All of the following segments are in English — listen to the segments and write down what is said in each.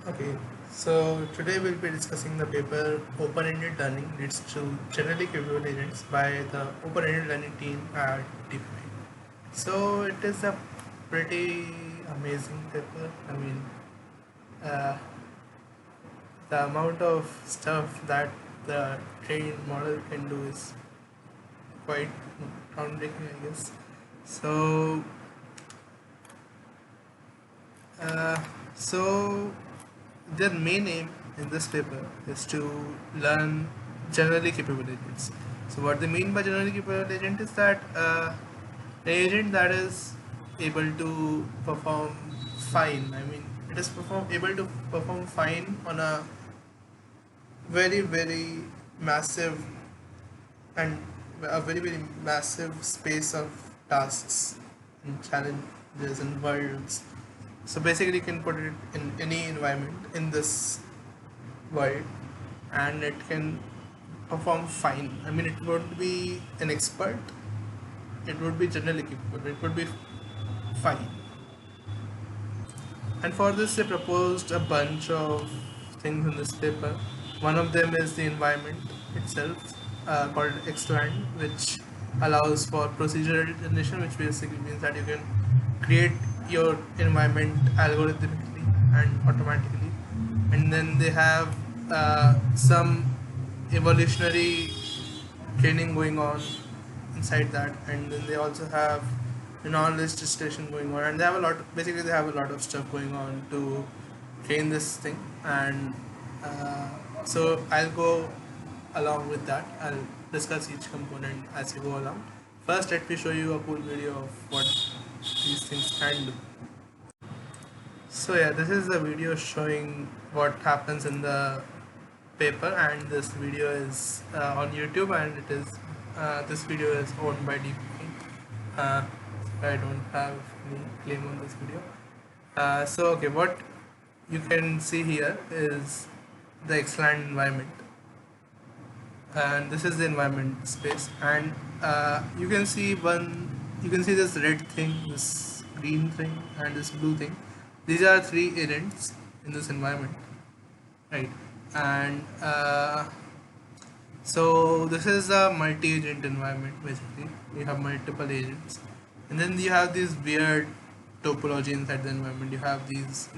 Okay, so today we'll be discussing the paper Open-Ended Learning Leads to Generally Capable Agents by the Open-Ended Learning team at DeepMind. So it is a pretty amazing paper. Uh, the amount of stuff that the trained model can do is quite groundbreaking, I guess. So, uh, so their main aim in this paper is to learn generally capable agents. So what they mean by generally capable agent is that an agent that is able to perform fine. It is able to perform fine on a very massive and a very massive space of tasks and challenges and worlds. So basically, you can put it in any environment in this world, and it can perform fine. It would be an expert. It would be generally capable. It would be fine. And for this, they proposed a bunch of things in this paper. One of them is the environment itself, called Xland, which allows for procedural generation, which basically means that you can create your environment algorithmically and automatically. And then they have some evolutionary training going on inside that, and then they also have a knowledge distillation going on, and they have a lot. Basically, they have a lot of stuff going on to train this thing, and so I'll go along with that. I'll discuss each component as we go along. First, let me show you a cool video of what these things can do. So yeah, this is a video showing what happens in the paper, and this video is on YouTube, and it is this video is owned by DeepMind. Uh, I don't have any claim on this video. So okay, what you can see here is the Xland environment, and this is the environment space, and you can see this red thing, this green thing, and this blue thing. These are three agents in this environment, right? And so this is a multi-agent environment. Basically, you have multiple agents, and then you have these weird topology inside the environment. You have these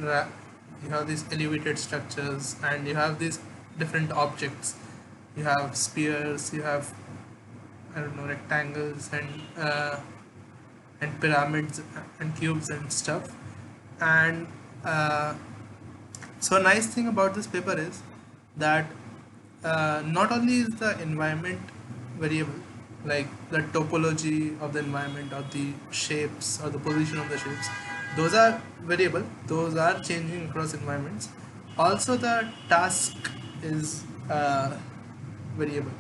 elevated structures, and you have these different objects. You have spheres, you have, I don't know, rectangles, and pyramids and cubes and stuff. And so a nice thing about this paper is that not only is the environment variable, like the topology of the environment or the shapes or the position of the shapes, those are variable, those are changing across environments. Also, the task is variable.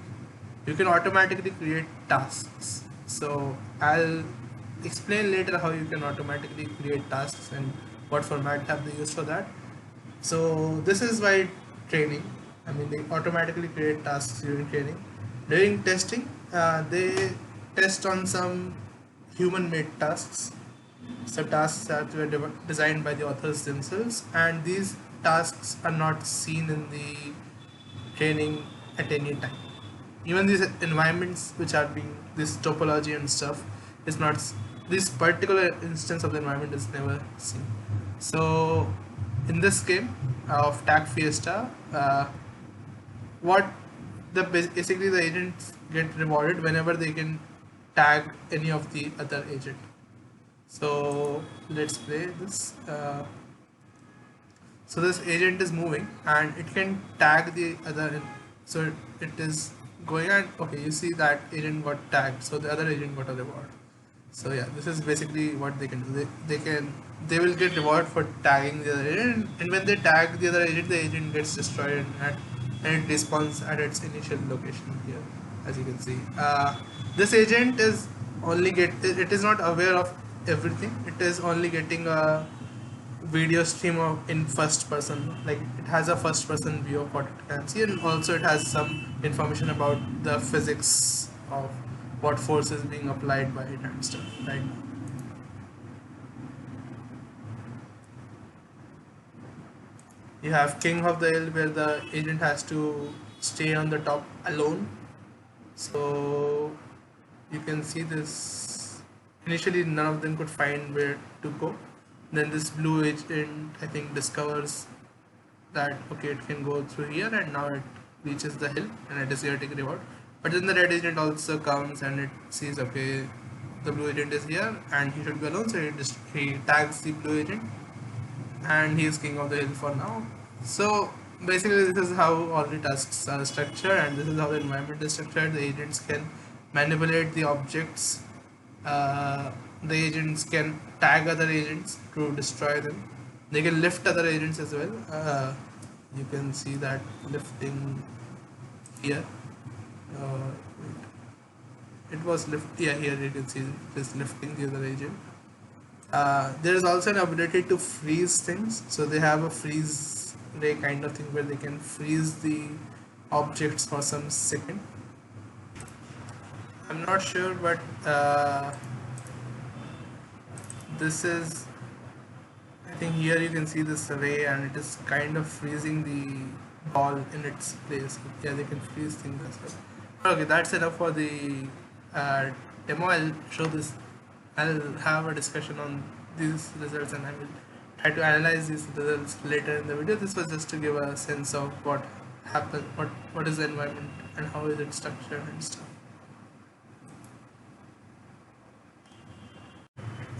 You can automatically create tasks. So I'll explain later how you can automatically create tasks and what format have they used for that. So this is why training. They automatically create tasks during training. During testing, they test on some human-made tasks. So tasks that were designed by the authors themselves, and these tasks are not seen in the training at any time. Even these environments which are being this topology and stuff is not, this particular instance of the environment is never seen. So in this game of Tag Fiesta, what basically the agents get rewarded whenever they can tag any of the other agent. So let's play this. So this agent is moving, and it can tag the other. So it is going, and okay, you see that agent got tagged, so the other agent got a reward. So yeah, this is basically what they can do. They will get reward for tagging the other agent, and when they tag the other agent, the agent gets destroyed, and it respawns at its initial location here, as you can see. This agent is it is not aware of everything. It is only getting a video stream of in first person, like it has a first person view of what it can see, and also it has some information about the physics of what force is being applied by it and stuff, right? You have King of the Hill where the agent has to stay on the top alone. So you can see this. Initially, none of them could find where to go. Then this blue agent, I think, discovers that okay, it can go through here, and now it reaches the hill and it is here to take reward. But then the red agent also comes and it sees okay, the blue agent is here and he should be alone, so he tags the blue agent and he is king of the hill for now. So basically, this is how all the tasks are structured, and this is how the environment is structured. The agents can manipulate the objects. The agents can tag other agents to destroy them. They can lift other agents as well. You can see that lifting here. Uh, it was lift. Yeah, here you can see it is lifting the other agent. There is also an ability to freeze things, so they have a freeze ray kind of thing where they can freeze the objects for some second. I'm not sure, but this is, I think here you can see this ray and it is kind of freezing the ball in its place. Yeah, they can freeze things as well. Okay, that's enough for the demo. I'll show this. I'll have a discussion on these results and I will try to analyze these results later in the video. This was just to give a sense of what happened, what is the environment and how is it structured and stuff.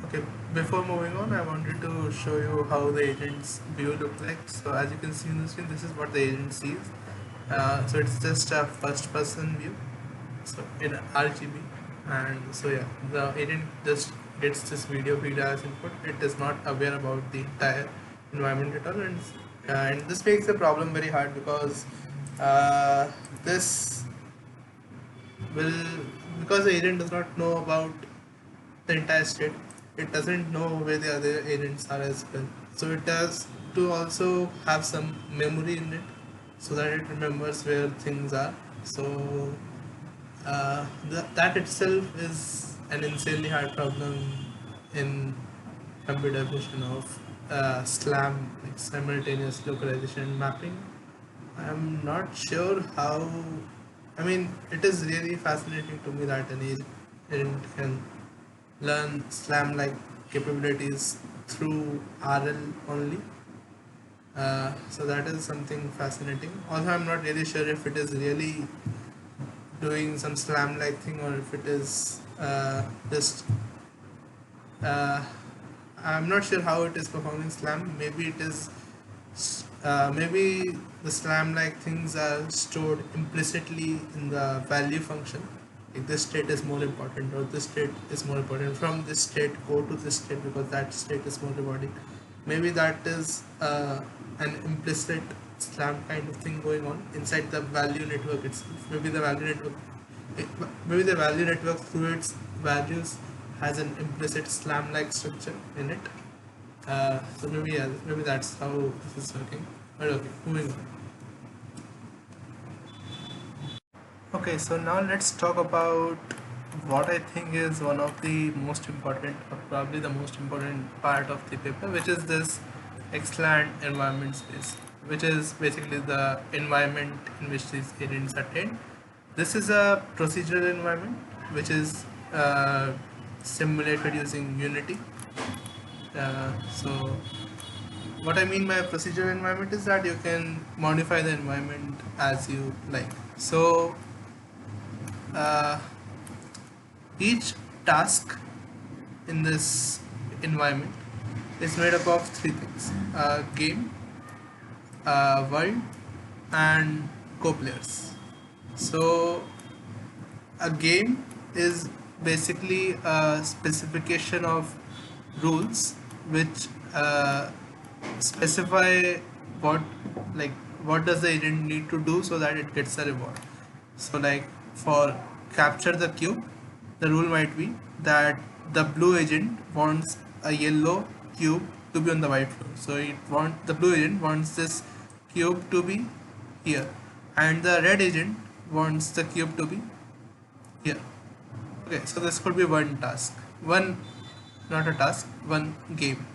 Okay, before moving on, I wanted to show you how the agent's view look like. So as you can see in the screen, this is what the agent sees. So it's just a first person view, so in RGB. And so yeah, the agent just gets this video feed as input. It is not aware about the entire environment at all, and this makes the problem very hard because this will, because the agent does not know about the entire state, it doesn't know where the other agents are as well. So it has to also have some memory in it so that it remembers where things are. So that itself is an insanely hard problem in computer vision of SLAM, like simultaneous localization and mapping. I'm not sure how. I mean, it is really fascinating to me that an agent can learn SLAM like capabilities through RL only. So that is something fascinating. Also, I'm not really sure if it is really doing some SLAM like thing or if it is just. I'm not sure how it is performing SLAM. Maybe it is. Maybe the SLAM like things are stored implicitly in the value function. Like this state is more important or this state is more important. From this state go to this state because that state is more rewarding. Maybe that is an implicit SLAM kind of thing going on inside the value network itself. Maybe the value network through its values has an implicit SLAM like structure in it. So maybe yeah, maybe that's how this is working. But okay, moving on. Okay, so now let's talk about what I think is one of the most important, or probably the most important part of the paper, which is this XLAND environment space, which is basically the environment in which these agents are trained. This is a procedural environment which is simulated using Unity. So what I mean by a procedural environment is that you can modify the environment as you like. So each task in this environment is made up of three things: game, world, and co-players. So a game is basically a specification of rules which specify what, like what does the agent need to do so that it gets a reward. So like for capture the cube, the rule might be that the blue agent wants a yellow cube to be on the white floor. So the blue agent wants this cube to be here, and the red agent wants the cube to be here. Okay, so this could be one task, not a task, one game.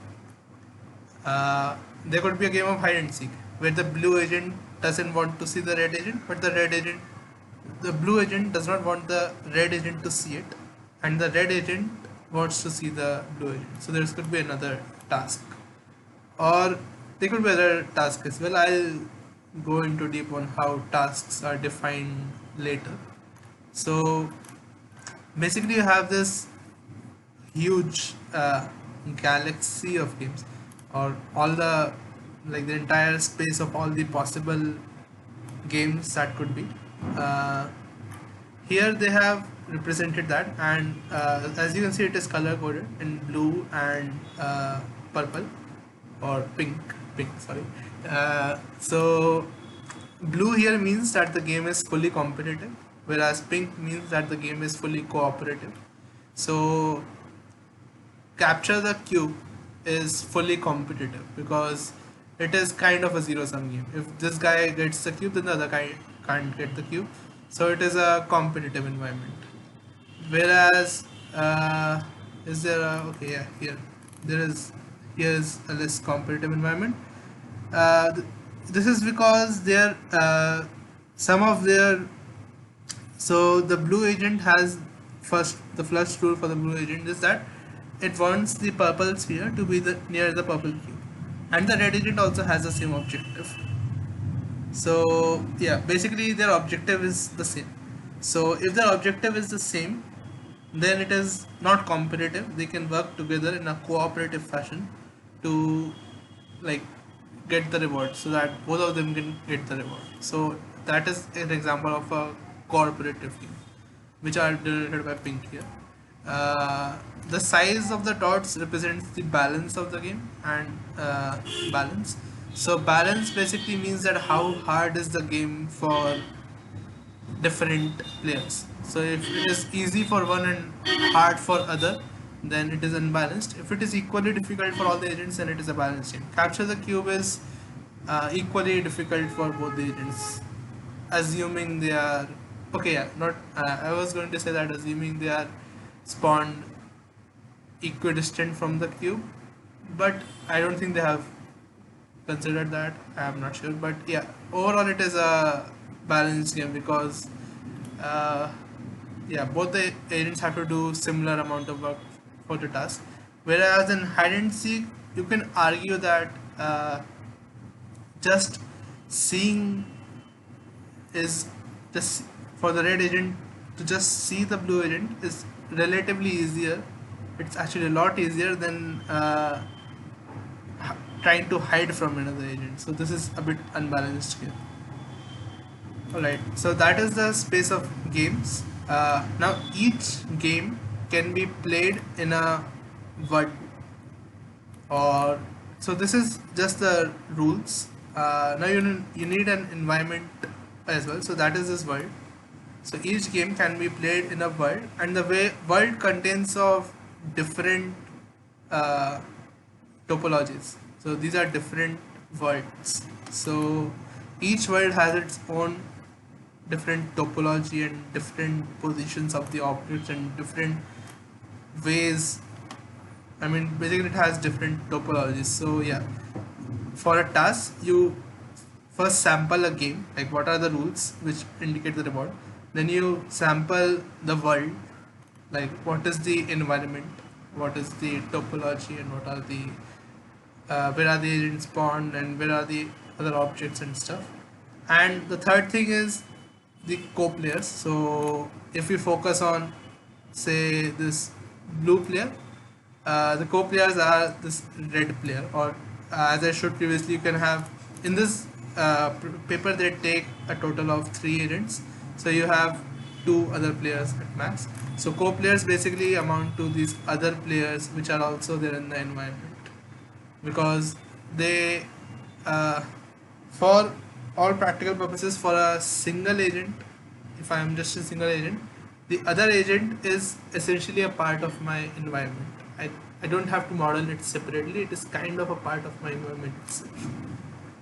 There could be a game of hide and seek. where the blue agent doesn't want to see the red agent, but the blue agent does not want the red agent to see it, and the red agent wants to see the blue agent. So there could be another task, or there could be other tasks as well. I'll go into deep on how tasks are defined later. So basically, you have this huge galaxy of games, or all the, like, the entire space of all the possible games that could be. Uh, Here they have represented that, and as you can see, it is color coded in blue and purple, or pink. Sorry. So blue here means that the game is fully competitive, whereas pink means that the game is fully cooperative. So capture the cube is fully competitive because it is kind of a zero sum game. If this guy gets the cube, then the other guy can't get the cube. So it is a competitive environment. Whereas, is there a, okay, yeah, here's a less competitive environment. This is because some of their, so the blue agent has, the first rule for the blue agent is that it wants the purple sphere to be near the purple cube, and the red agent also has the same objective. So yeah, basically their objective is the same. So if their objective is the same, then it is not competitive. They can work together in a cooperative fashion to, like, get the reward, so that both of them can get the reward. So that is an example of a cooperative game, which are denoted by pink here. The size of the dots represents the balance of the game, and balance. So balance basically means that how hard is the game for different players. So if it is easy for one and hard for other, then it is unbalanced. If it is equally difficult for all the agents, then it is a balanced game. Capture the cube is equally difficult for both the agents, assuming they are, okay, yeah, not I was going to say that assuming they are spawned equidistant from the cube, but I don't think they have considered that. I'm not sure, but yeah, overall it is a balanced game because yeah, both the agents have to do similar amount of work for the task. Whereas in hide and seek, you can argue that just seeing is just, for the red agent to just see the blue agent is relatively easier. It's actually a lot easier than trying to hide from another agent. So this is a bit unbalanced here. Alright, so that is the space of games. Now each game can be played in a world, or so this is just the rules. Now you need an environment as well, so that is this world. So each game can be played in a world, and the world contains of different topologies. So these are different worlds. So each world has its own different topology and different positions of the objects and different ways. I mean, basically it has different topologies. So yeah, for a task, you first sample a game, like what are the rules which indicate the reward. Then you sample the world, like what is the environment, what is the topology, and what are the where are the agents spawned, and where are the other objects and stuff. And the third thing is the co-players. So if we focus on, say, this blue player, the co-players are this red player, or as I showed previously, you can have in this paper they take a total of 3 agents, so you have 2 other players at max. So co-players basically amount to these other players which are also there in the environment, because they for all practical purposes, for a single agent, if I am just a single agent, the other agent is essentially a part of my environment. I don't have to model it separately, it is kind of a part of my environment itself.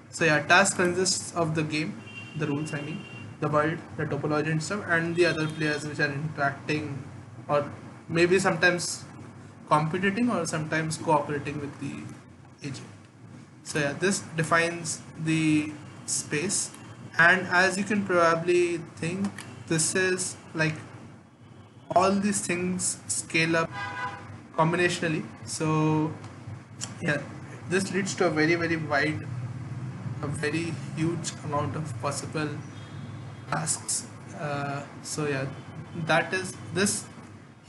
So yeah, task consists of the game, the rules I mean, the world, the topology and stuff, and the other players which are interacting, or maybe sometimes competing or sometimes cooperating with the agent. So yeah, this defines the space, and as you can probably think, this is like all these things scale up combinationally. So yeah, this leads to a very wide, a very huge amount of possible tasks. So yeah, that is this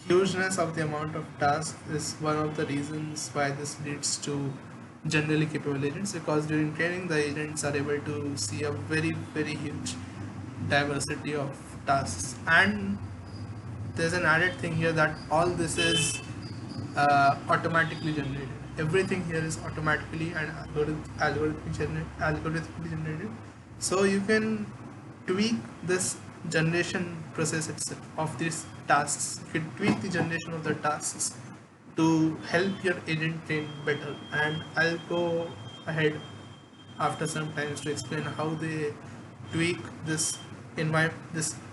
hugeness of the amount of tasks is one of the reasons why this leads to generally capable agents, because during training the agents are able to see a very huge diversity of tasks. And there's an added thing here that all this is automatically generated. Everything here is automatically and algorithmically generated. So you can tweak this generation process itself of these tasks. You can tweak the generation of the tasks to help your agent train better. And I'll go ahead after some times to explain how they tweak this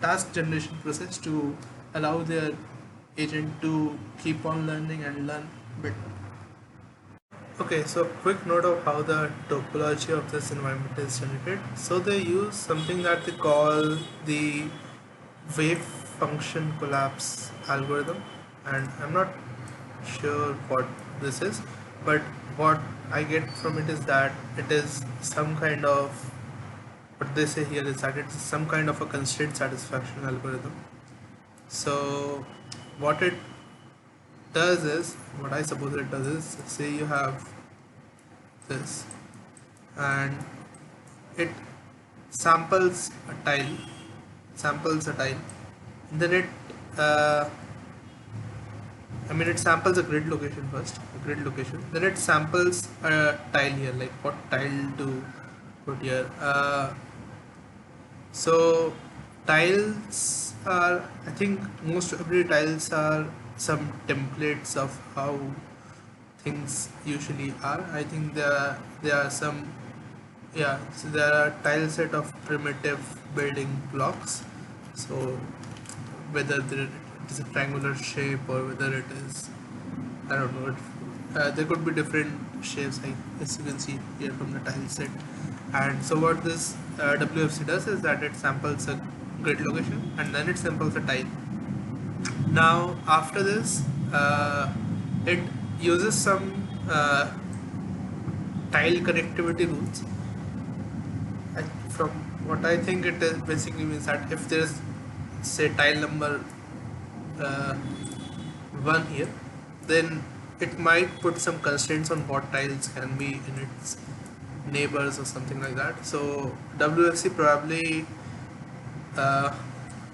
task generation process to allow their agent to keep on learning and learn better. Okay, so quick note of how the topology of this environment is generated. So they use something that they call the wave function collapse algorithm, and I'm not sure what this is, but what I get from it is that it is some kind of, what they say here is that it's some kind of a constraint satisfaction algorithm. So what it does is, what I suppose it does is, say you have this and it samples a tile, then uh, it samples a grid location first, then it samples a tile here, like what tile to put here. So tiles are, I think most every tiles are some templates of how things usually are. I think there are some, yeah, so there are tile set of primitive building blocks. So whether it is a triangular shape or whether it is, I don't know, there could be different shapes, like as you can see here from the tile set. And so what this WFC does is that it samples a grid location and then it samples a tile. Now after this, it uses some tile connectivity rules. From what I think, it is basically means that if there is, say, tile number uh, 1 here, then it might put some constraints on what tiles can be in its neighbors or something like that. So WFC probably uh,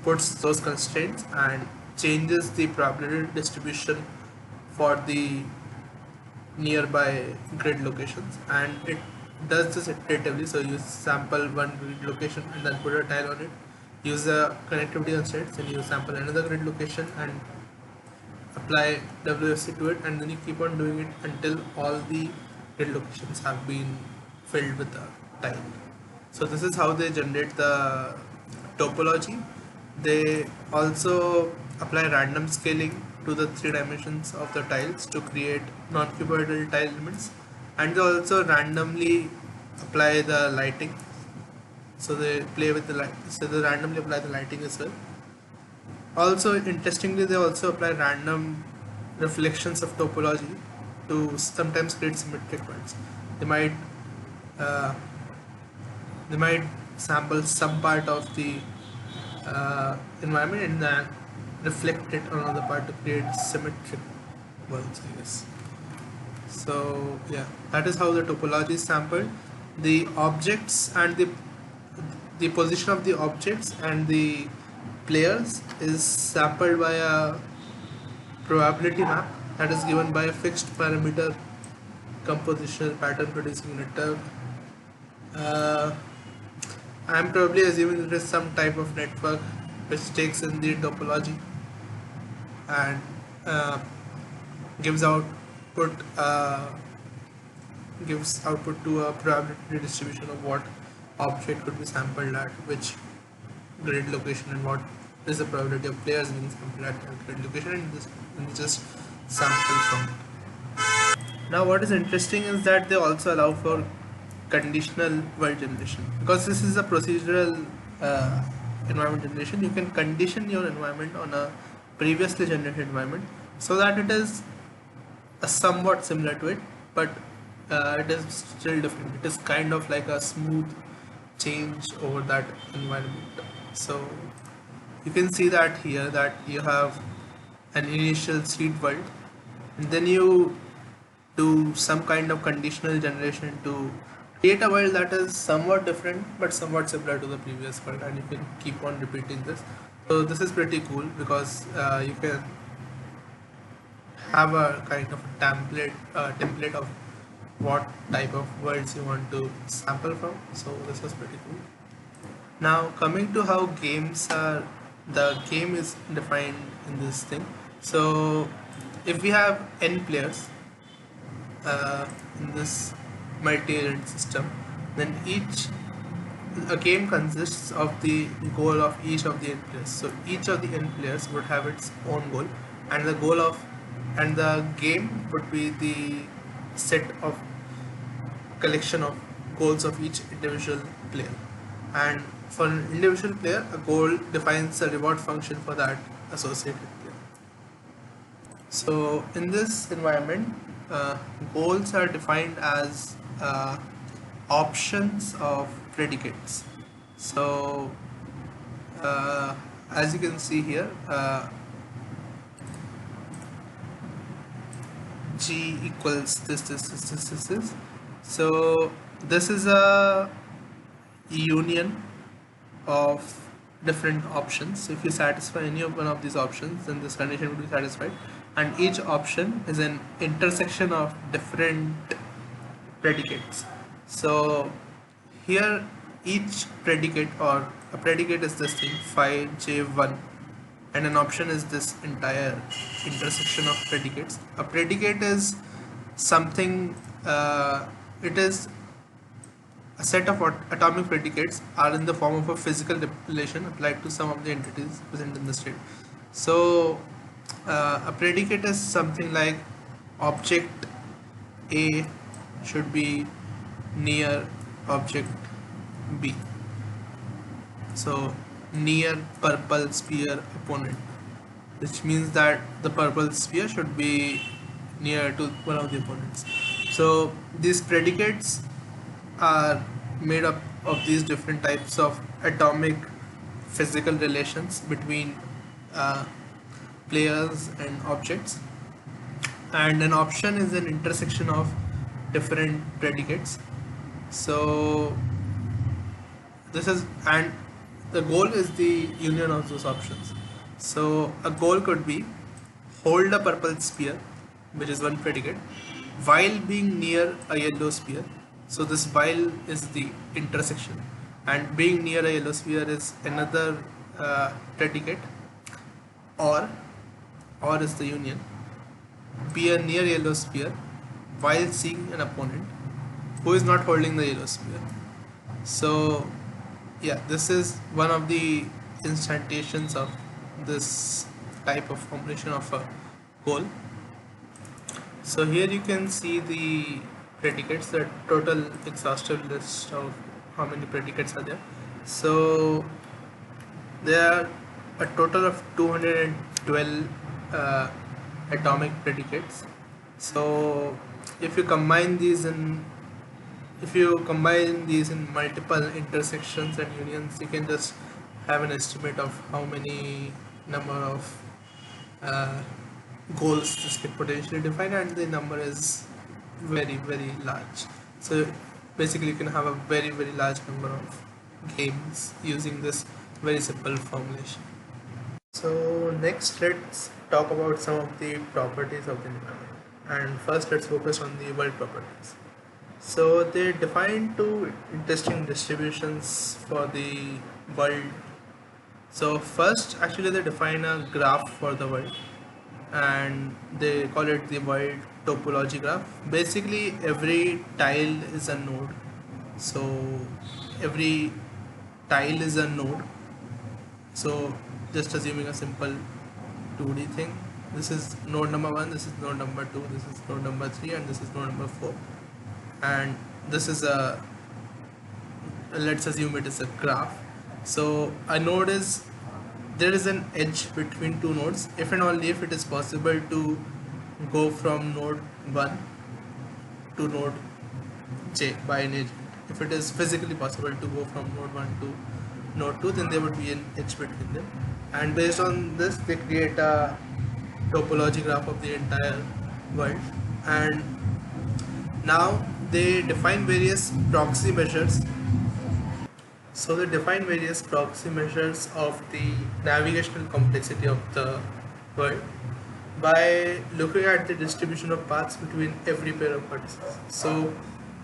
puts those constraints and changes the probability distribution for the nearby grid locations, and it does this iteratively. So you sample one grid location and then put a tile on it, use the connectivity constraints, and you sample another grid location and apply WFC to it, and then you keep on doing it until all the grid locations have been filled with a tile. So this is how they generate the topology. They also apply random scaling to the 3 dimensions of the tiles to create non-cuboidal tile elements, and they also randomly apply the lighting. So they play with the light, so they randomly apply the lighting as well. Also, interestingly, they also apply random reflections of topology to sometimes create symmetric ones. They might uh, they might sample some part of the environment and then reflect it on another part to create symmetric ones, I guess. So yeah, that is how the topology is sampled. The objects and the position of the objects and the players is sampled by a probability map that is given by a fixed parameter compositional pattern producing network. Uh, I'm probably assuming it is some type of network which takes in the topology and gives output gives output to a probability distribution of what object could be sampled at which grid location and what is the probability of players being sampled at that grid location, and just sample from it. Now what is interesting is that they also allow for conditional world generation, because this is a procedural uh, environment generation. You can condition your environment on a previously generated environment so that it is somewhat similar to it, but it is still different. It is kind of like a smooth change over that environment. So you can see that here, that you have an initial seed world, and then you do some kind of conditional generation to create a world that is somewhat different but somewhat similar to the previous world, and you can keep on repeating this. So this is pretty cool because you can have a kind of a template of what type of words you want to sample from. So this is pretty cool. Now coming to how the game is defined in this thing. So if we have n players in this multi-agent system, then each a game consists of the goal of each of the n players. So each of the n players would have its own goal, and the game would be the set of collection of goals of each individual player. And for an individual player, a goal defines a reward function for that associated player. So in this environment, goals are defined as options of predicates. So as you can see here, G equals this. So this is a union of different options. So if you satisfy any of one of these options, then this condition will be satisfied, and each option is an intersection of different predicates. So here each predicate, or a predicate is this thing phi j1, and an option is this entire intersection of predicates. A predicate is something, it is a set of atomic predicates are in the form of a physical relation applied to some of the entities present in the state. So a predicate is something like object A should be near object B. So near purple sphere opponent, which means that the purple sphere should be near to one of the opponents. So these predicates are made up of these different types of atomic physical relations between players and objects, and an option is an intersection of different predicates. So this is, and the goal is the union of those options. So a goal could be hold a purple sphere, which is one predicate, while being near a yellow sphere. So this while is the intersection, and being near a yellow sphere is another predicate, or is the union. Be a near yellow sphere while seeing an opponent who is not holding the yellow sphere. So yeah, this is one of the instantiations of this type of formulation of a goal. So here you can see the predicates, the total exhaustive list of how many predicates are there. So there are a total of 212 atomic predicates. So if you combine these in multiple intersections and unions, you can just have an estimate of how many number of goals this could potentially define, and the number is very, very large. So basically you can have a very, very large number of games using this very simple formulation. So next let's talk about some of the properties of the environment, and first let's focus on the world properties. So they define two interesting distributions for the world. So first, actually they define a graph for the world, and they call it the world topology graph. Basically every tile is a node. So every tile is a node. So just assuming a simple 2D thing, this is node number 1, this is node number 2, this is node number 3, and this is node number 4, and this is a let's assume it is a graph. So a node is, there is an edge between two nodes if and only if it is possible to go from node 1 to node j by an agent. If it is physically possible to go from node 1 to node 2, then there would be an edge between them, and based on this they create a topology graph of the entire world. And now they define various proxy measures. So they define various proxy measures of the navigational complexity of the world by looking at the distribution of paths between every pair of vertices. So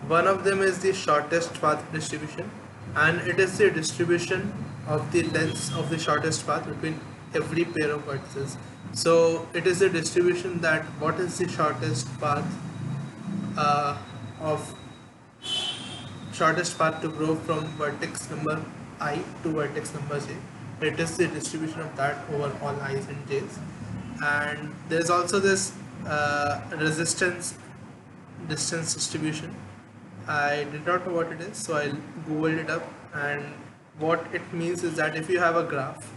one of them is the shortest path distribution, and it is the distribution of the lengths of the shortest path between every pair of vertices. So it is the distribution that what is the shortest path of shortest path to grow from vertex number I to vertex number j. It is the distribution of that over all i's and j's. And there is also this resistance distance distribution. I did not know what it is, so I googled it up, and what it means is that if you have a graph,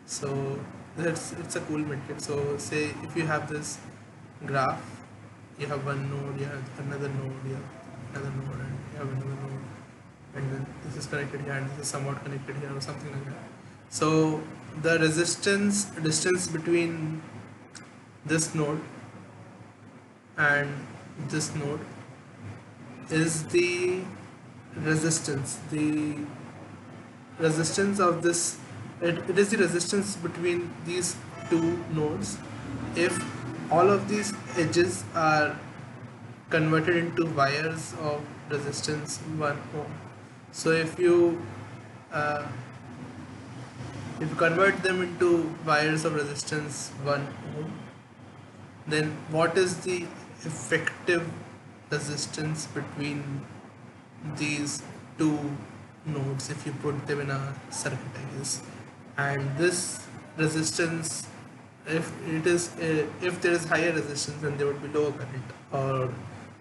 so it's a cool metric. So say if you have this graph, you have one node, you have another node, you have another node, and you have another node, and then this is connected here and this is somewhat connected here or something like that. So the resistance distance between this node and this node is the resistance of this, it is the resistance between these two nodes if all of these edges are converted into wires of resistance 1 ohm. So if you convert them into wires of resistance 1 ohm, then what is the effective resistance between these two nodes if you put them in a circuit, I guess? And this resistance, if there is higher resistance, then there would be lower current, or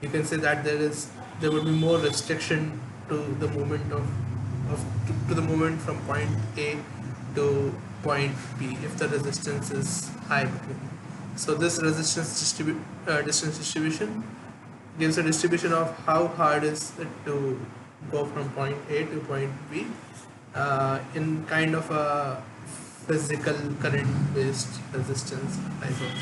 you can say that there would be more restriction to the movement to the movement from point A to point B if the resistance is high between them. So this resistance distance distribution gives a distribution of how hard is it to go from point A to point B in kind of a physical current based resistance type of.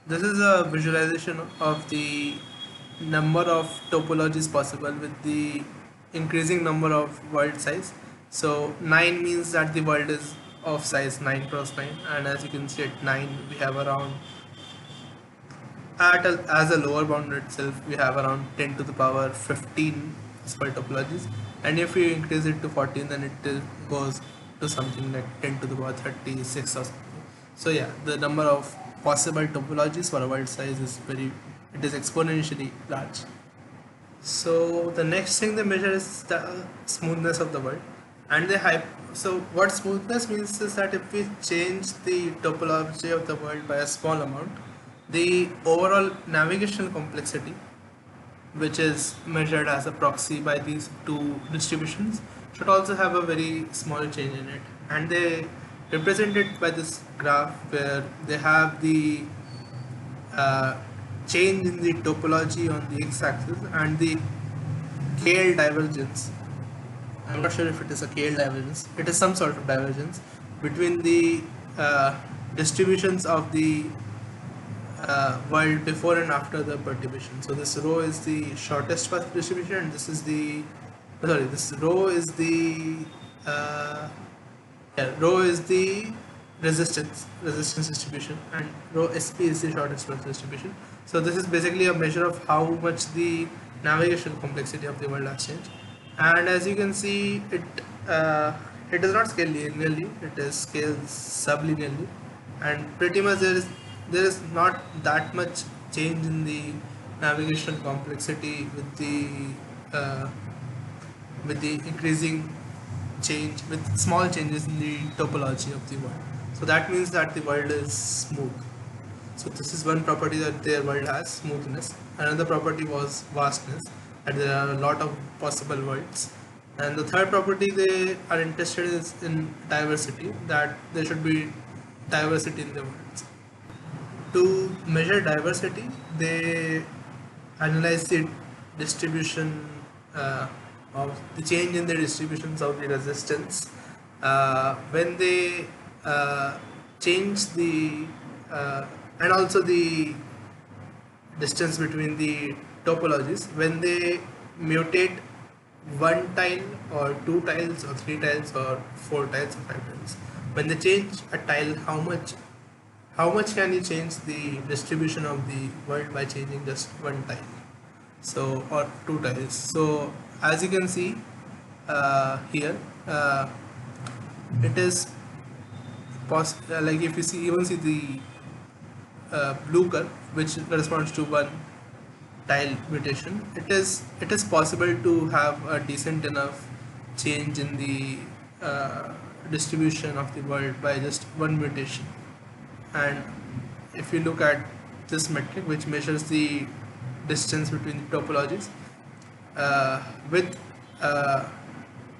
This is a visualization of the number of topologies possible with the increasing number of world size. So 9 means that the world is of size 9 cross 9, and as you can see at 9 we have around, as a lower bound itself we have around 10 to the power 15 possible topologies, and if you increase it to 14 then it goes to something like 10 to the power 36 or something. So yeah, the number of possible topologies for a world size is exponentially large. So the next thing they measure is the smoothness of the world, and so what smoothness means is that if we change the topology of the world by a small amount, the overall navigational complexity, which is measured as a proxy by these two distributions, should also have a very small change in it. And they represent it by this graph where they have the change in the topology on the x-axis and the KL divergence. I'm not sure if it is a KL divergence, it is some sort of divergence between the distributions of the world before and after the perturbation. So this rho is the shortest path distribution, and this is the this rho is the rho is the resistance distribution, and rho SP is the shortest path distribution. So this is basically a measure of how much the navigation complexity of the world has changed. And as you can see, it does not scale linearly, it scales sublinearly, and pretty much there is not that much change in the navigational complexity with the increasing change, with small changes in the topology of the world. So that means that the world is smooth. So this is one property that their world has, smoothness. Another property was vastness. and there are a lot of possible worlds. And the third property they are interested is in diversity, that there should be diversity in the worlds. To measure diversity, they analyze the distribution of the change in the distributions of the resistance when they change the and also the distance between the topologies when they mutate one tile or two tiles or three tiles or four tiles or five tiles. When they change a tile, how much can you change the distribution of the world by changing just one tile? So, or two tiles. So as you can see here, it is like if you see even see the blue curve which corresponds to one tile mutation, it is possible to have a decent enough change in the distribution of the world by just one mutation. And if you look at this metric which measures the distance between the topologies, with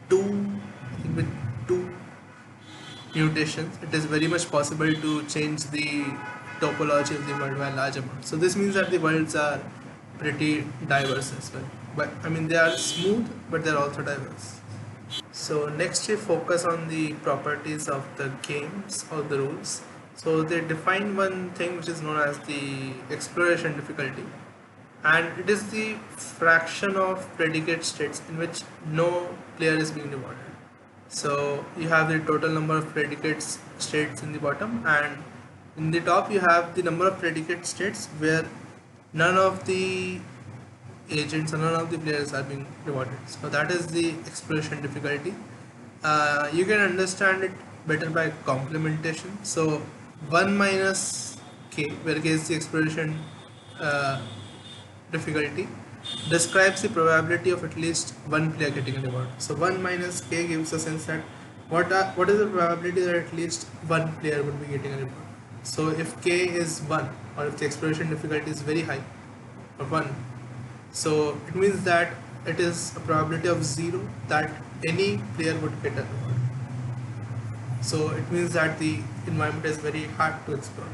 two I think with two mutations, it is very much possible to change the topology of the world by a large amount. So this means that the worlds are pretty diverse as well. But I mean they are smooth, but they're also diverse. So next we focus on the properties of the games or the rules. So they define one thing which is known as the exploration difficulty, and it is the fraction of predicate states in which no player is being rewarded. So you have the total number of predicate states in the bottom, and in the top you have the number of predicate states where none of the agents or none of the players are being rewarded. So that is the exploration difficulty. You can understand it better by complementation. So 1 minus k, where k is the exploration difficulty, describes the probability of at least one player getting a reward. So 1 minus k gives a sense that what is the probability that at least one player would be getting a reward. So if k is 1, or if the exploration difficulty is very high, or 1, so it means that it is a probability of 0 that any player would get a reward. So it means that the environment is very hard to explore.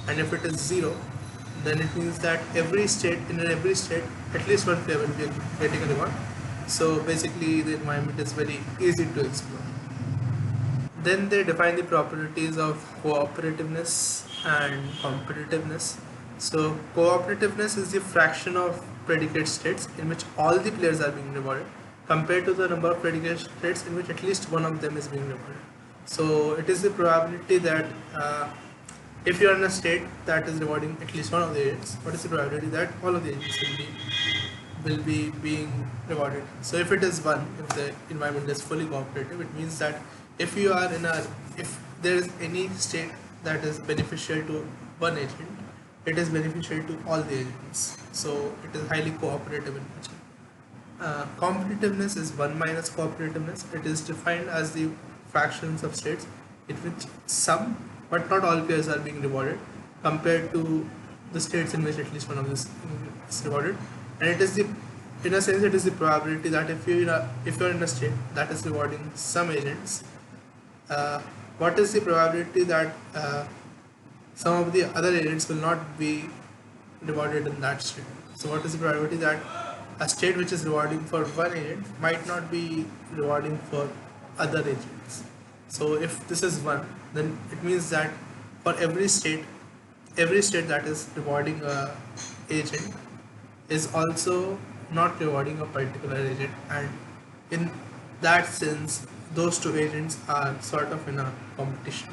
And if it is 0, then it means that every state at least one player will be getting a reward. So basically the environment is very easy to explore. Then they define the properties of cooperativeness and competitiveness. So cooperativeness is the fraction of predicate states in which all the players are being rewarded compared to the number of predicate states in which at least one of them is being rewarded. So it is the probability that if you are in a state that is rewarding at least one of the agents, what is the probability that all of the agents will be being rewarded? So if it is 1, if the environment is fully cooperative, it means that if there is any state that is beneficial to one agent, it is beneficial to all the agents. So it is highly cooperative in nature. Competitiveness is 1 minus cooperativeness. It is defined as the fractions of states in which some but not all players are being rewarded compared to the states in which at least one of this is rewarded. And it is in a sense it is the probability that if you're in a state that is rewarding some agents, what is the probability that some of the other agents will not be rewarded in that state? So what is the probability that a state which is rewarding for one agent might not be rewarding for other agents? So if this is 1, then it means that for every state that is rewarding a agent is also not rewarding a particular agent, and in that sense those two agents are sort of in a competition.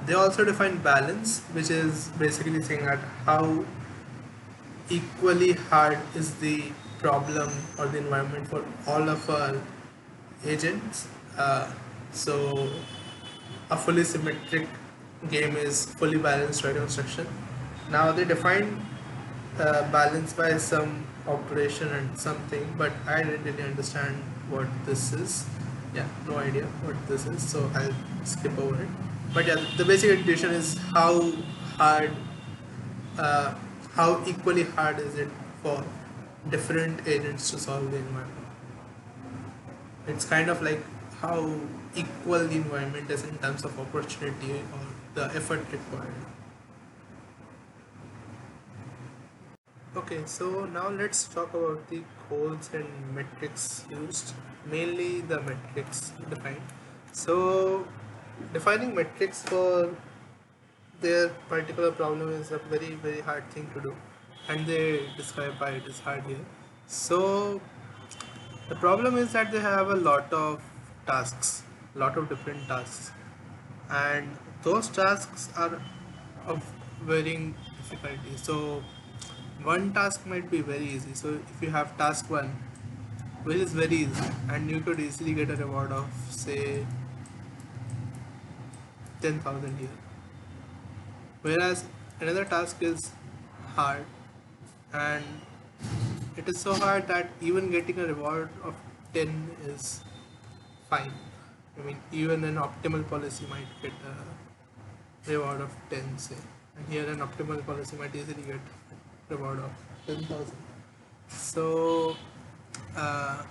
They also define balance, which is basically saying that how equally hard is the problem or the environment for all of our agents. So a fully symmetric game is fully balanced right construction. Now they define balance by some operation and something, but I didn't really understand what this is. Yeah, no idea what this is, so I'll skip over it. But yeah, the basic intuition is how hard, how equally hard is it for different agents to solve the environment. It's kind of like how equal the environment is in terms of opportunity or the effort required. Okay, so now let's talk about the goals and metrics used, mainly the metrics defined. So, defining metrics for their particular problem is a very, very hard thing to do, and they describe why it is hard here. So, the problem is that they have a lot of tasks, lot of different tasks, and those tasks are of varying difficulty. So, one task might be very easy. So, if you have task one, which is very easy, and you could easily get a reward of say 10,000 here. Whereas another task is hard, and it is so hard that even getting a reward of 10 is fine. I mean, even an optimal policy might get a reward of 10, say, and here an optimal policy might easily get reward of 10,000. So, uh,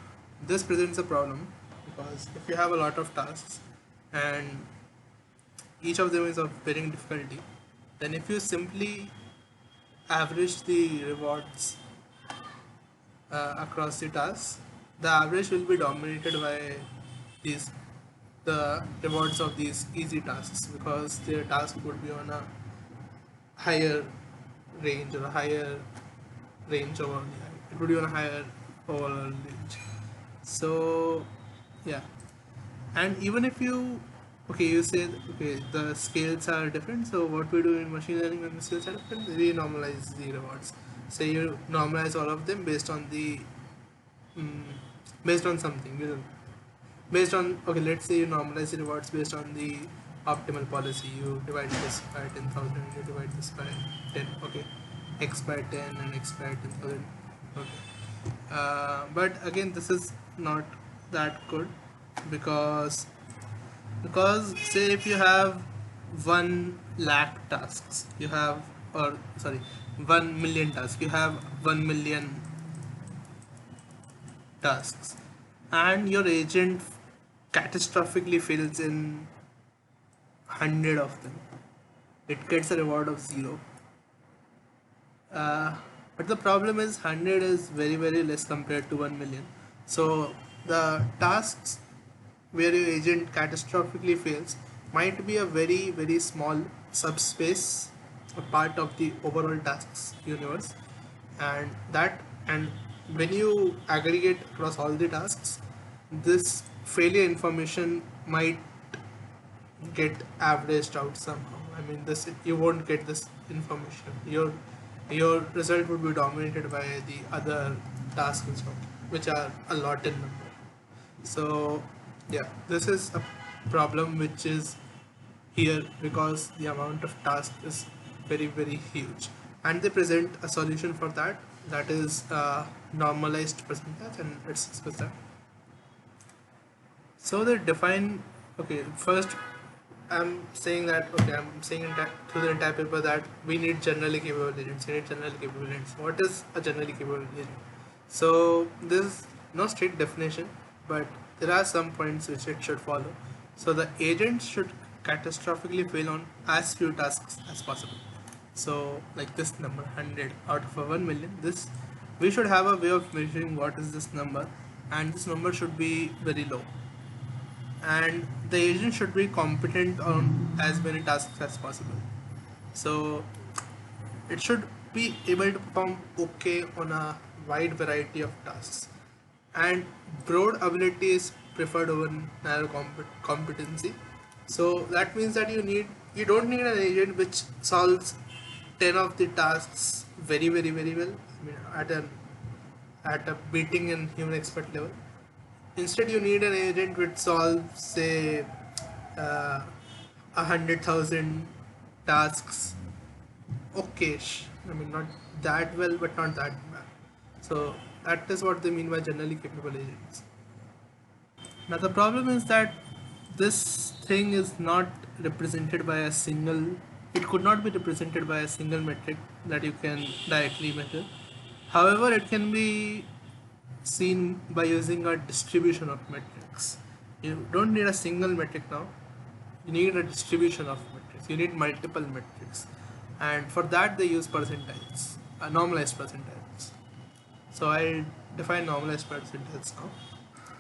this presents a problem because if you have a lot of tasks and each of them is of varying difficulty, then if you simply average the rewards across the tasks, the average will be dominated by these the rewards of these easy tasks because their task would be on a higher range or a higher range overall. It would be on a higher overall range. So yeah, and even if you okay, you say okay, the scales are different. So what we do in machine learning when the scales are different, we normalize the rewards. So you normalize all of them based on the mm, based on something. You know, based on okay, let's say you normalize the rewards based on the optimal policy. You divide this by 10,000 and you divide this by 10. Okay, x by 10 and x by 10,000. Okay, but again, this is not that good because say if you have 1 lakh tasks, you have or sorry 1 million tasks, you have 1 million tasks, and your agent catastrophically fails in 100 of them, it gets a reward of 0. uh, but the problem is 100 is very very less compared to 1 million. So the tasks where your agent catastrophically fails might be a very very small subspace, a part of the overall tasks universe, and when you aggregate across all the tasks, this failure information might get averaged out somehow. I mean, this you won't get this information. Your result would be dominated by the other tasks which are a lot in number. So yeah, this is a problem which is here because the amount of task is very very huge, and they present a solution for that, that is normalized percentage, and let's discuss that. So they define, okay, first I'm saying that, okay, I'm saying through the entire paper that we need generally capable agents. We need generally capable agents. What is a generally capable agent? So there's no strict definition, but there are some points which it should follow. So the agent should catastrophically fail on as few tasks as possible. So like this number 100 out of a 1 million, this we should have a way of measuring what is this number, and this number should be very low, and the agent should be competent on as many tasks as possible. So it should be able to perform okay on a wide variety of tasks, and broad ability is preferred over narrow competency. So that means that you don't need an agent which solves 10 of the tasks very very very well. I mean, at a beating in human expert level. Instead, you need an agent which solves, say, 100,000 tasks. Okay-ish. I mean, not that well, but not that bad. So that is what they mean by generally capable agents. Now the problem is that this thing is not represented by a single. It could not be represented by a single metric that you can directly measure. However, it can be seen by using a distribution of metrics. You don't need a single metric now, you need a distribution of metrics, you need multiple metrics, and for that they use percentiles, normalized percentiles. So I define normalized percentiles now.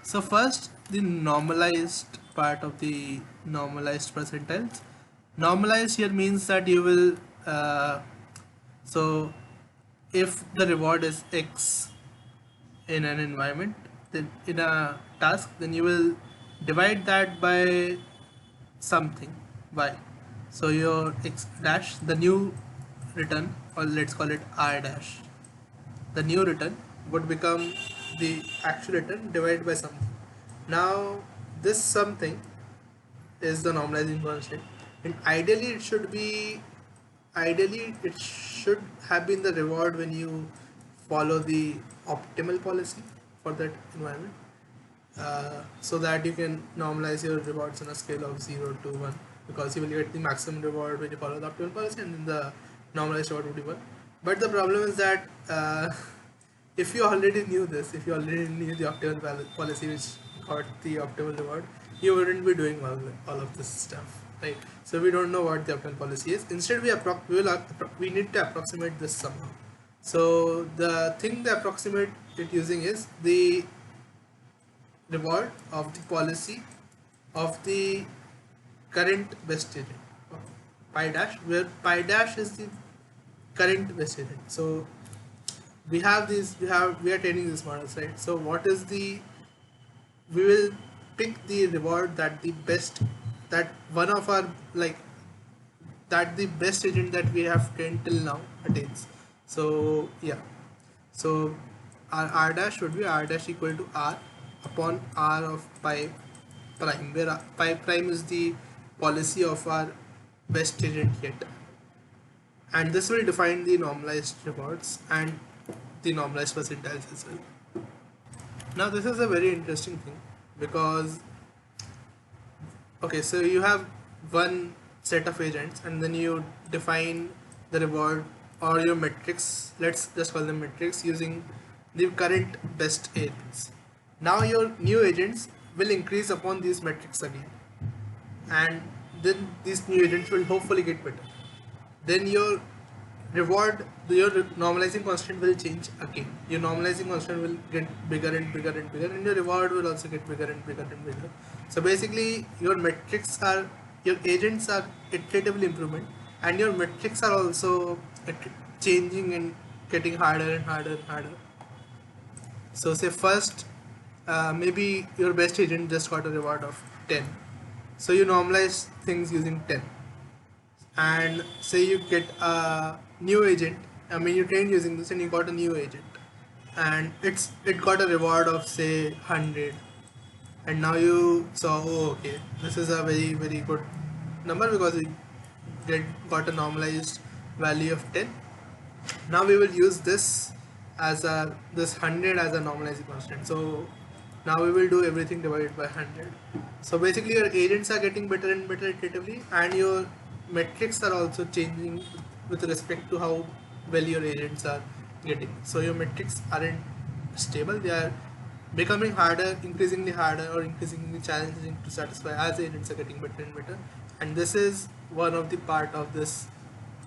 So first, the normalized part of the normalized percentiles. Normalized here means that you will so if the reward is x in an environment, then in a task, then you will divide that by something, y. So your x dash, the new return, or let's call it r dash, the new return would become the actual return divided by something. Now this something is the normalizing constant, and ideally it should have been the reward when you follow the optimal policy for that environment, so that you can normalize your rewards on a scale of 0 to 1, because you will get the maximum reward when you follow the optimal policy, and then the normalized reward would be 1. But the problem is that if you already knew this, if you already knew the optimal policy which got the optimal reward, you wouldn't be doing all of this stuff, right? So we don't know what the optimal policy is. Instead, we need to approximate this somehow. So the thing to approximate it using is the reward of the policy of the current best agent, pi dash, where pi dash is the current best agent. So we are training these models, right? So what is we will pick the reward that the best, that one of our, like, that the best agent that we have trained till now attains. So yeah, so our r dash would be r dash equal to r upon r of pi prime, where pi prime is the policy of our best agent yet, and this will define the normalized rewards and the normalized percentiles as well. Now this is a very interesting thing, because okay, so you have one set of agents and then you define the reward or your metrics, let's just call them metrics, using the current best agents. Now your new agents will increase upon these metrics again, and then these new agents will hopefully get better. Then your normalizing constant will change again. Your normalizing constant will get bigger and bigger and bigger, and your reward will also get bigger and bigger and bigger. So basically, your agents are iteratively improvement, and your metrics are also changing and getting harder and harder and harder. So say first, maybe your best agent just got a reward of 10. So you normalize things using 10. And say you get a new agent, you trained using this and you got a new agent, and it got a reward of say 100, and now you saw, oh okay, this is a very very good number because we got a normalized value of 10. Now we will use this as this 100 as a normalizing constant. So now we will do everything divided by 100. So basically your agents are getting better and better iteratively, and your metrics are also changing with respect to how well your agents are getting. So your metrics aren't stable, they are becoming harder, increasingly harder, or increasingly challenging to satisfy as agents are getting better and better. And this is one of the part of this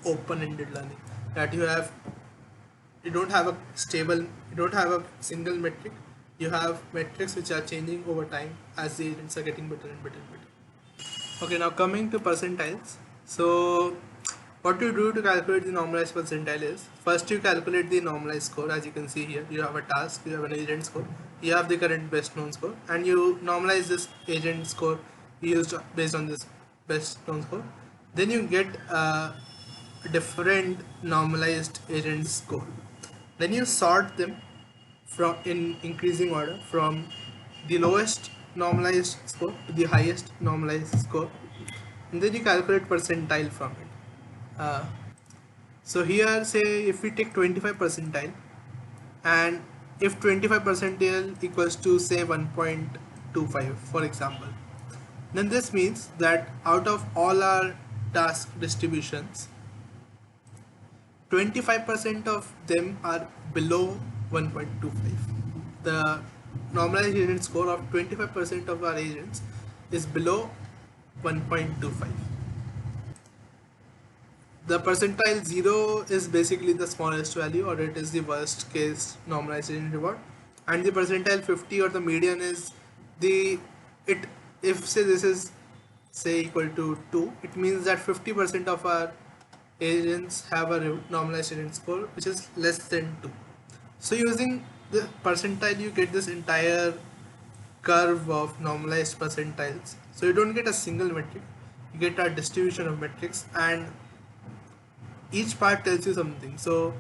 open-ended learning, that you don't have a single metric, you have metrics which are changing over time as the agents are getting better and better and better. Okay, now coming to percentiles. So what you do to calculate the normalized percentile is, first you calculate the normalized score. As you can see here, you have a task, you have an agent score, you have the current best known score, and you normalize this agent score used based on this best known score. Then you get a different normalized agent score. Then you sort them from in increasing order from the lowest normalized score to the highest normalized score, and then you calculate percentile from it. So here, say if we take 25 percentile, and if 25 percentile equals to say 1.25 for example, then this means that out of all our task distributions, 25% of them are below 1.25. The normalized agent score of 25% of our agents is below 1.25. The percentile 0 is basically the smallest value, or it is the worst case normalization reward, and the percentile 50 or the median is the it if say this is say equal to 2, it means that 50% of our agents have a normalized agent score which is less than 2. So using the percentile you get this entire curve of normalized percentiles. So you don't get a single metric, you get a distribution of metrics, and each part tells you something. So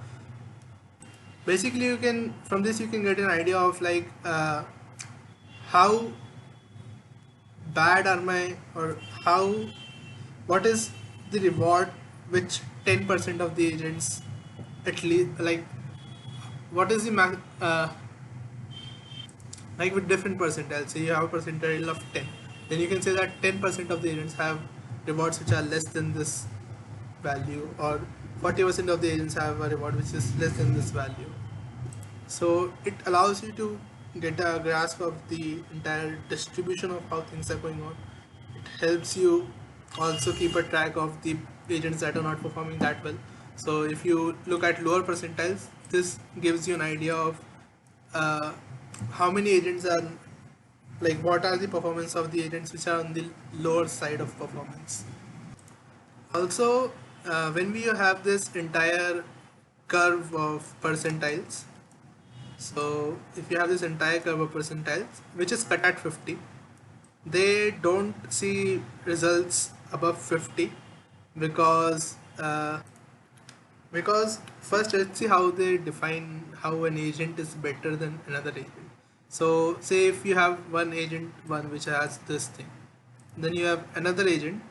basically you can, from this you can get an idea of like how bad are my, or how, what is the reward which 10% of the agents at least, like what is the like with different percentiles. So you have a percentile of 10, then you can say that 10% of the agents have rewards which are less than this value, or 40% of the agents have a reward which is less than this value. So it allows you to get a grasp of the entire distribution of how things are going on. It helps you also keep a track of the agents that are not performing that well. So if you look at lower percentiles, this gives you an idea of uh, how many agents are, like what are the performance of the agents which are on the lower side of performance. Also, when we have this entire curve of percentiles, so if you have this entire curve of percentiles which is cut at 50, they don't see results above 50 because first let's see how they define how an agent is better than another agent. So say if you have one agent 1 which has this thing, then you have another agent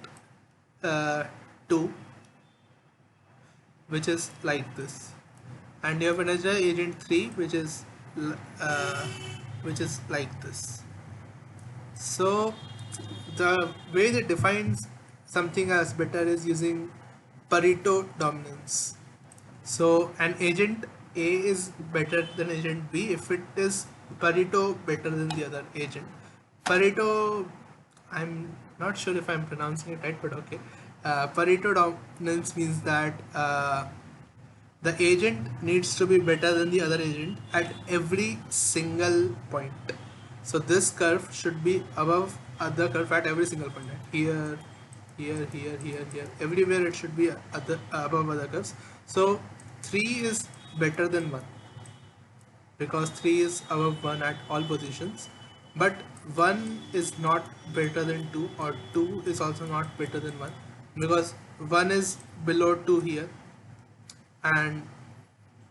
2 which is like this, and you have another agent 3 uh, which is like this. So the way they define something as better is using Pareto dominance. So an agent A is better than agent B if it is Pareto better than the other agent. Pareto, I'm not sure if I'm pronouncing it right, but okay. Pareto dominance means that the agent needs to be better than the other agent at every single point. So this curve should be above other curve at every single point. Here, here. Everywhere it should be above other curves. So 3 is better than 1 because 3 is above 1 at all positions. But 1 is not better than 2, or 2 is also not better than 1 because 1 is below 2 here and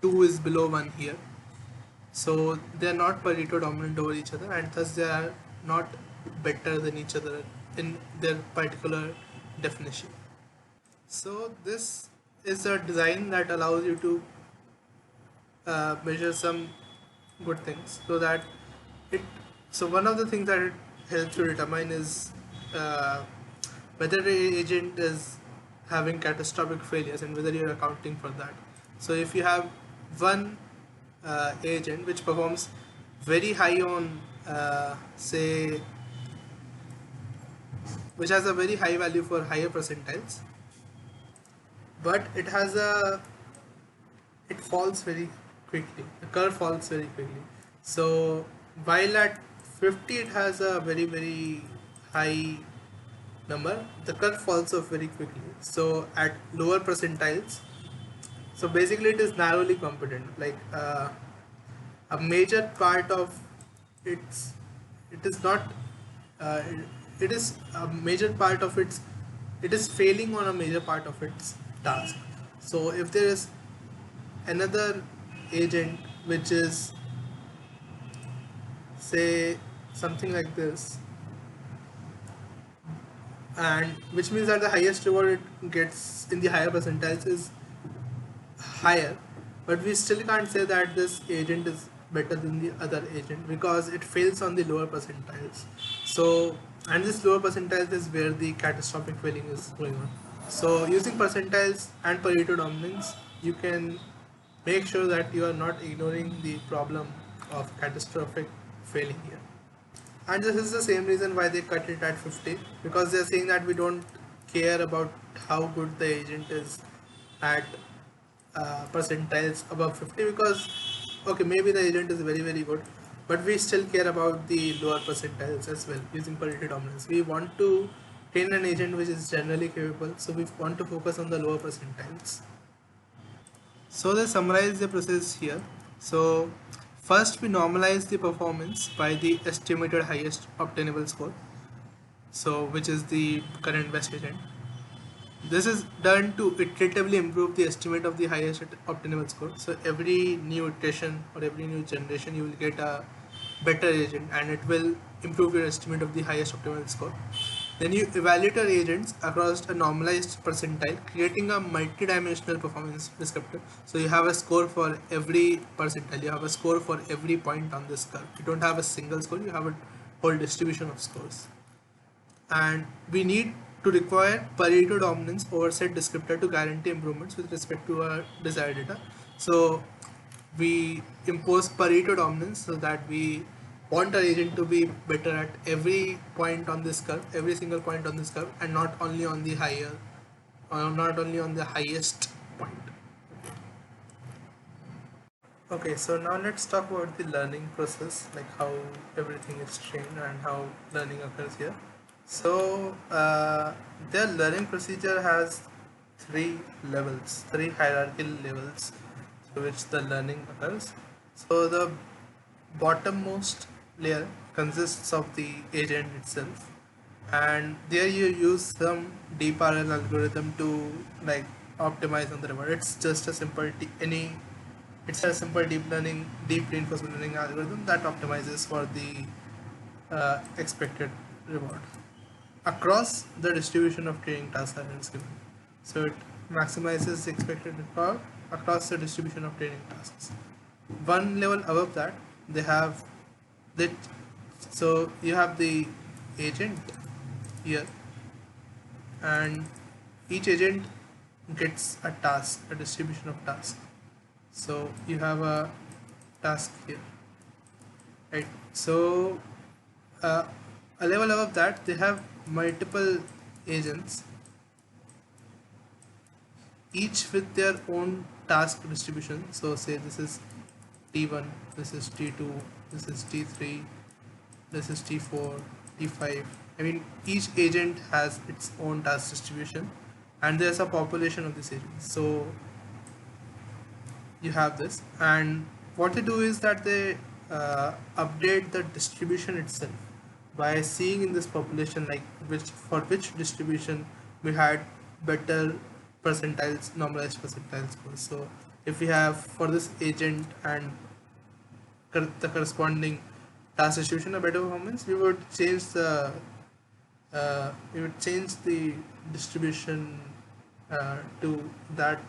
2 is below 1 here. So they are not Pareto dominant over each other, and thus they are not better than each other in their particular definition. So this is a design that allows you to measure some good things, so that it, so one of the things that it helps you determine is uh, whether an agent is having catastrophic failures and whether you're accounting for that. So if you have one agent which performs very high on say, which has a very high value for higher percentiles, but it falls very quickly, the curve falls very quickly. So while at 50 it has a very high number, the curve falls off very quickly. So at lower percentiles, so basically it is narrowly competent, like a major part of its, it is not uh, it is a major part of its, it is failing on a major part of its task. So if there is another agent which is say something like this, and which means that the highest reward it gets in the higher percentiles is higher, but we still can't say that this agent is better than the other agent because it fails on the lower percentiles. So, and this lower percentiles is where the catastrophic failing is going on. So using percentiles and Pareto dominance, you can make sure that you are not ignoring the problem of catastrophic failing here. And this is the same reason why they cut it at 50, because they're saying that we don't care about how good the agent is at percentiles above 50, because okay, maybe the agent is very good, but we still care about the lower percentiles as well using Pareto dominance. We want to train an agent which is generally capable, so we want to focus on the lower percentiles. So they summarize the process here. So first we normalize the performance by the estimated highest obtainable score, so which is the current best agent. This is done to iteratively improve the estimate of the highest obtainable score. So every new iteration or every new generation you will get a better agent and it will improve your estimate of the highest optimal score. Then you evaluate your agents across a normalized percentile, creating a multi-dimensional performance descriptor. So you have a score for every percentile, you have a score for every point on this curve. You don't have a single score, you have a whole distribution of scores. And we need to require Pareto dominance over set descriptor to guarantee improvements with respect to our desired data. So we impose Pareto dominance so that we want our agent to be better at every point on this curve, every single point on this curve, and not only on the higher, or not only on the highest point. Okay, so now let's talk about the learning process, like how everything is trained and how learning occurs here. So their learning procedure has three levels, three hierarchical levels through which the learning occurs. So the bottommost layer consists of the agent itself, and there you use some deep RL algorithm to like optimize on the reward. It's just a simple it's a simple deep reinforcement learning algorithm that optimizes for the expected reward across the distribution of training tasks that is given. So it maximizes the expected reward across the distribution of training tasks. One level above that, they have that. So you have the agent here, and each agent gets a task, a distribution of tasks. So you have a task here, right? So uh, a level above that, they have multiple agents, each with their own task distribution. So say this is T1, this is T2, this is T3, this is T4, T5. I mean, each agent has its own task distribution, and there's a population of these agents. So you have this, and what they do is that they update the distribution itself by seeing in this population like which distribution we had better percentiles, normalized percentile scores. So if we have for this agent and the corresponding task distribution a better performance, we would change the distribution to that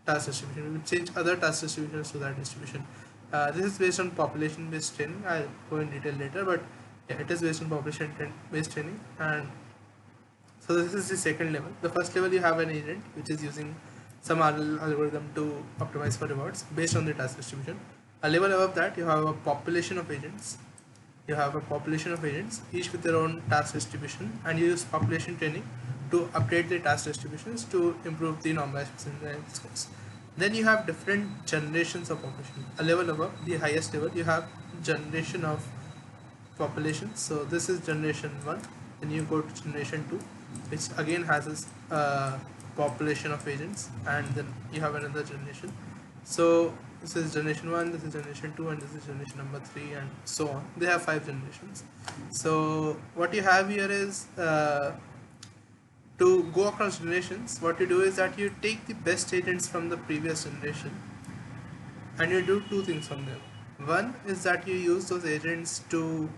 task distribution. We would change other task distributions to that distribution. This is based on population based training. I'll go in detail later, but yeah, it is based on population based training. And so this is the second level. The first level, you have an agent which is using some algorithm to optimize for rewards based on the task distribution. A level above that, you have a population of agents. You have a population of agents, each with their own task distribution, and you use population training to update the task distributions to improve the normalized percentile scores. Then you have different generations of population. A level above, the highest level, you have generation of population. So this is generation 1, then you go to generation 2, which again has a population of agents, and then you have another generation. So this is generation 1, this is generation 2, and this is generation number 3, and so on. They have 5 generations. So what you have here is to go across generations, what you do is that you take the best agents from the previous generation and you do two things from them. One is that you use those agents to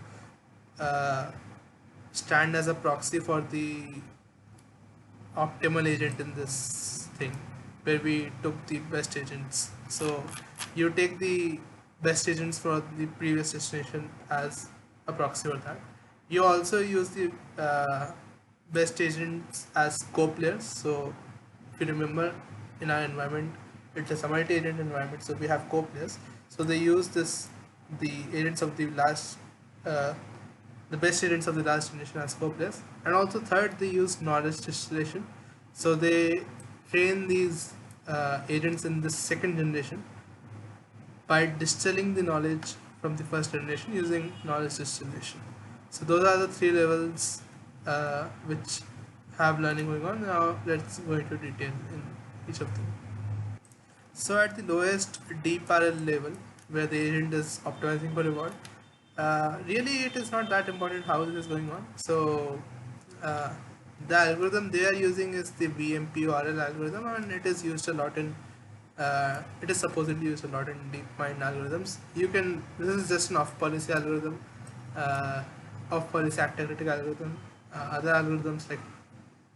uh, stand as a proxy for the optimal agent in this thing, where we took the best agents. So you take the best agents for the previous destination as a proxy for that. You also use the best agents as co-players. So if you remember, in our environment it's a multi-agent environment, so we have co-players. So they use the agents of the last, uh, the best agents of the last generation as co-players. And also third, they use knowledge distillation. So they train these agents in the second generation by distilling the knowledge from the first generation using knowledge distillation. So those are the three levels which have learning going on. Now let's go into detail in each of them. So at the lowest deep parallel level, where the agent is optimizing for reward, really it is not that important how this is going on. So uh, the algorithm they are using is the VMPORL algorithm, and it is used a lot in it is supposedly used a lot in DeepMind algorithms. This is just an off-policy algorithm, off-policy actor-critic algorithm. Other algorithms like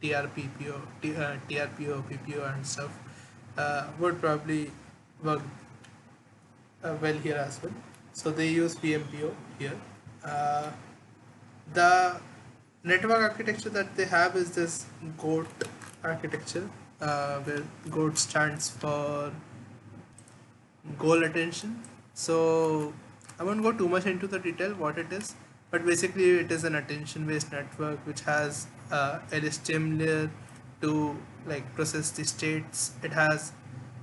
TRPO, PPO, and stuff would probably work well here as well. So they use VMPO here. Uh, the network architecture that they have is this GOAT architecture, where GOAT stands for goal attention. So I won't go too much into the detail what it is, but basically it is an attention based network which has LSTM layer to like process the states. It has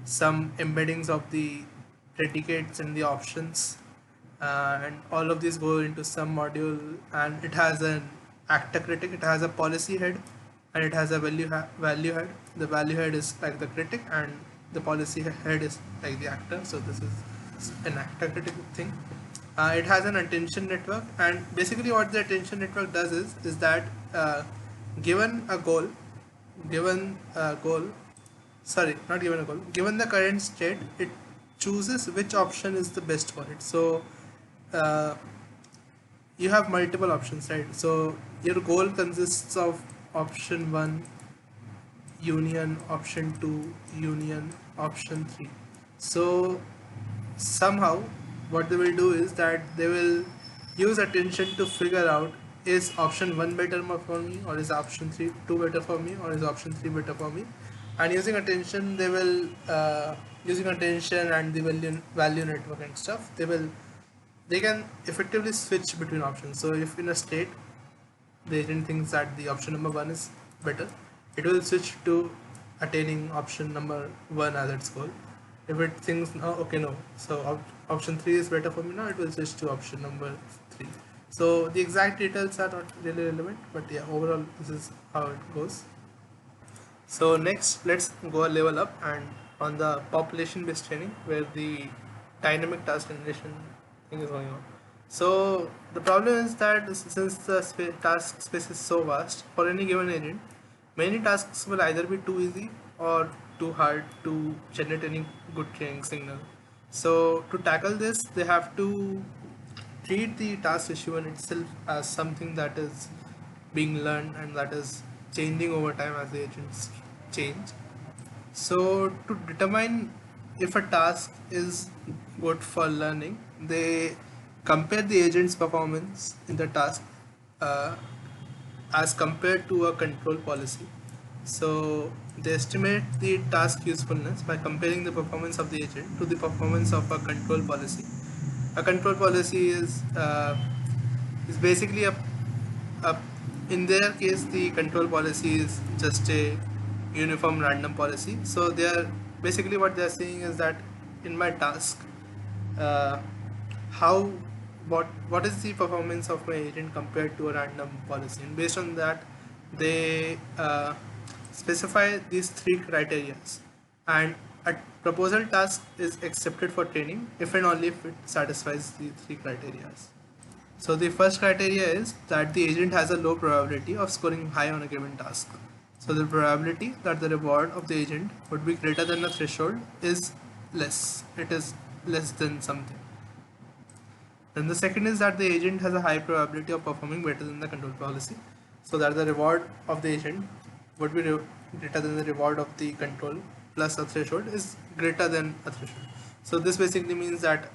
some embeddings of the predicates and the options, and all of these go into some module, and it has an actor critic, it has a policy head, and it has a value head. The value head is like the critic, and the policy head is like the actor. So this is an actor critic thing. It has an attention network, and basically what the attention network does is that given a goal, given a goal, sorry, not given a goal, given the current state, it chooses which option is the best for it. So uh, you have multiple options, right? So your goal consists of option 1 union, option 2 union, option 3. So somehow what they will do is that they will use attention to figure out, is option 1 better for me, or is option 2 better for me, or is option 3 better for me. And using attention they will using attention and the value network and stuff, they can effectively switch between options. So if in a state the agent thinks that the option number 1 is better, it will switch to attaining option number 1 as its goal. If it thinks no, so option 3 is better for me now, it will switch to option number 3. So the exact details are not really relevant, but yeah, overall this is how it goes. So next, let's go a level up and on the population based training, where the dynamic task generation thing is going on. So the problem is that since the task space is so vast, for any given agent, many tasks will either be too easy or too hard to generate any good training signal. So to tackle this, they have to treat the task issue in itself as something that is being learned and that is changing over time as the agents change. So to determine if a task is good for learning, they compare the agent's performance in the task uh, as compared to a control policy. So they estimate the task usefulness by comparing the performance of the agent to the performance of a control policy. A control policy is basically a in their case the control policy is just a uniform random policy. So they are basically what they are saying is that in my task, uh, how what is the performance of my agent compared to a random policy, and based on that they specify these three criteria, and a proposal task is accepted for training if and only if it satisfies the three criteria. So the first criteria is that the agent has a low probability of scoring high on a given task. So the probability that the reward of the agent would be greater than a threshold is less. It is less than something. Then the second is that the agent has a high probability of performing better than the control policy. So that the reward of the agent would be greater than the reward of the control plus a threshold is greater than a threshold. So this basically means that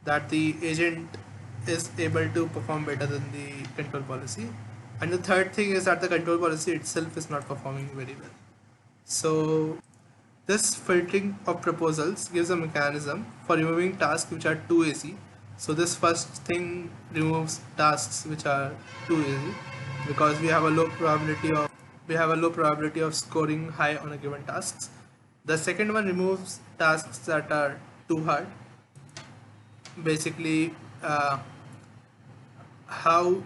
that the agent is able to perform better than the control policy. And the third thing is that the control policy itself is not performing very well. So This filtering of proposals gives a mechanism for removing tasks which are too easy. So this first thing removes tasks which are too easy because we have a low probability of scoring high on a given task. The second one removes tasks that are too hard. Basically, how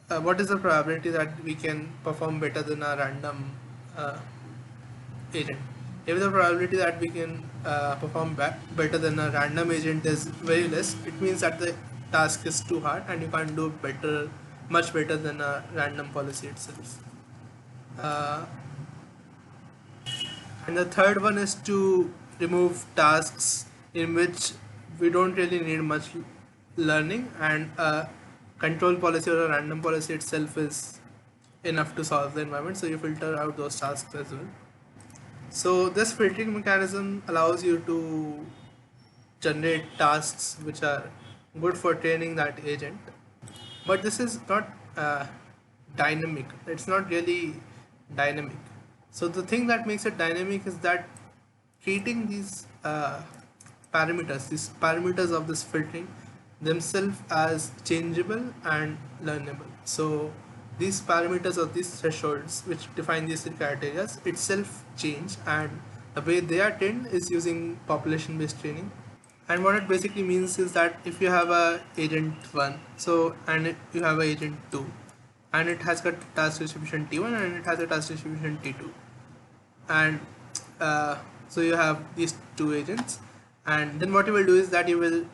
what is the probability that we can perform better than a random uh, agent? If the probability that we can perform better than a random agent is very less, it means that the task is too hard and you can't do much better than a random policy itself. Uh, and the third one is to remove tasks in which we don't really need much learning, and a control policy or a random policy itself is enough to solve the environment. So you filter out those tasks as well. So this filtering mechanism allows you to generate tasks which are good for training that agent, but this is not dynamic. It's not really dynamic. So the thing that makes it dynamic is that treating these parameters of this filtering themselves as changeable and learnable. So these parameters or these thresholds which define these criteria itself change, and the way they are trained is using population based training. And what it basically means is that if you have a agent 1, so you have a agent 2, and it has got task distribution T1 and it has a task distribution T2, and so you have these two agents, and then what you will do is that you will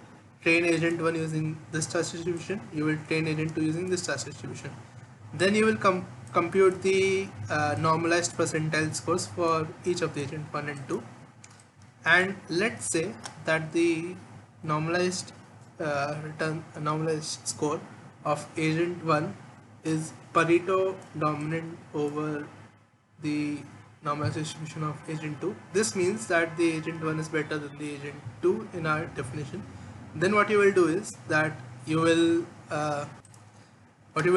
train agent 1 using this task distribution, you will train agent 2 using this task distribution, then you will compute the normalized percentile scores for each of the agent 1 and 2. And let's say that the normalized normalized score of agent 1 is Pareto dominant over the normalized distribution of agent 2. This means that the agent 1 is better than the agent 2 in our definition. Then what you will do is that you will would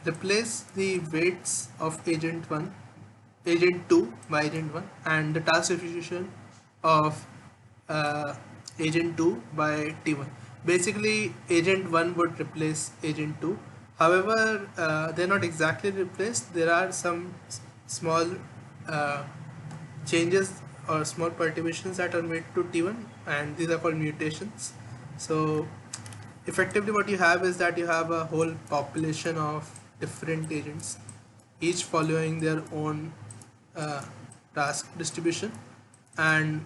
replace the weights of agent 2 by agent 1, and the task distribution of agent 2 by T1. Basically, agent 1 would replace agent 2. However, they're not exactly replaced. There are some small changes or small perturbations that are made to T1, and these are called mutations. So effectively what you have is that you have a whole population of different agents, each following their own task distribution, and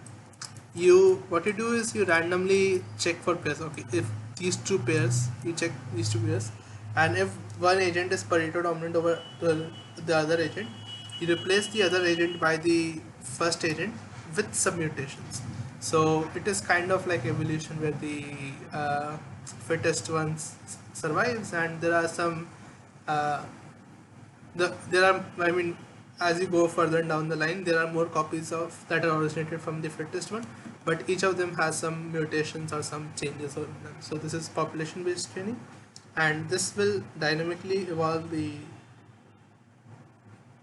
what you do is you randomly check for pairs. Okay, if you check these two pairs, and if one agent is Pareto dominant over the other agent, you replace the other agent by the first agent with some mutations. So it is kind of like evolution where the fittest one survives, and there are some I mean, as you go further down the line, there are more copies of that are originated from the fittest one, but each of them has some mutations or some changes over them. So this is population based training, and this will dynamically evolve the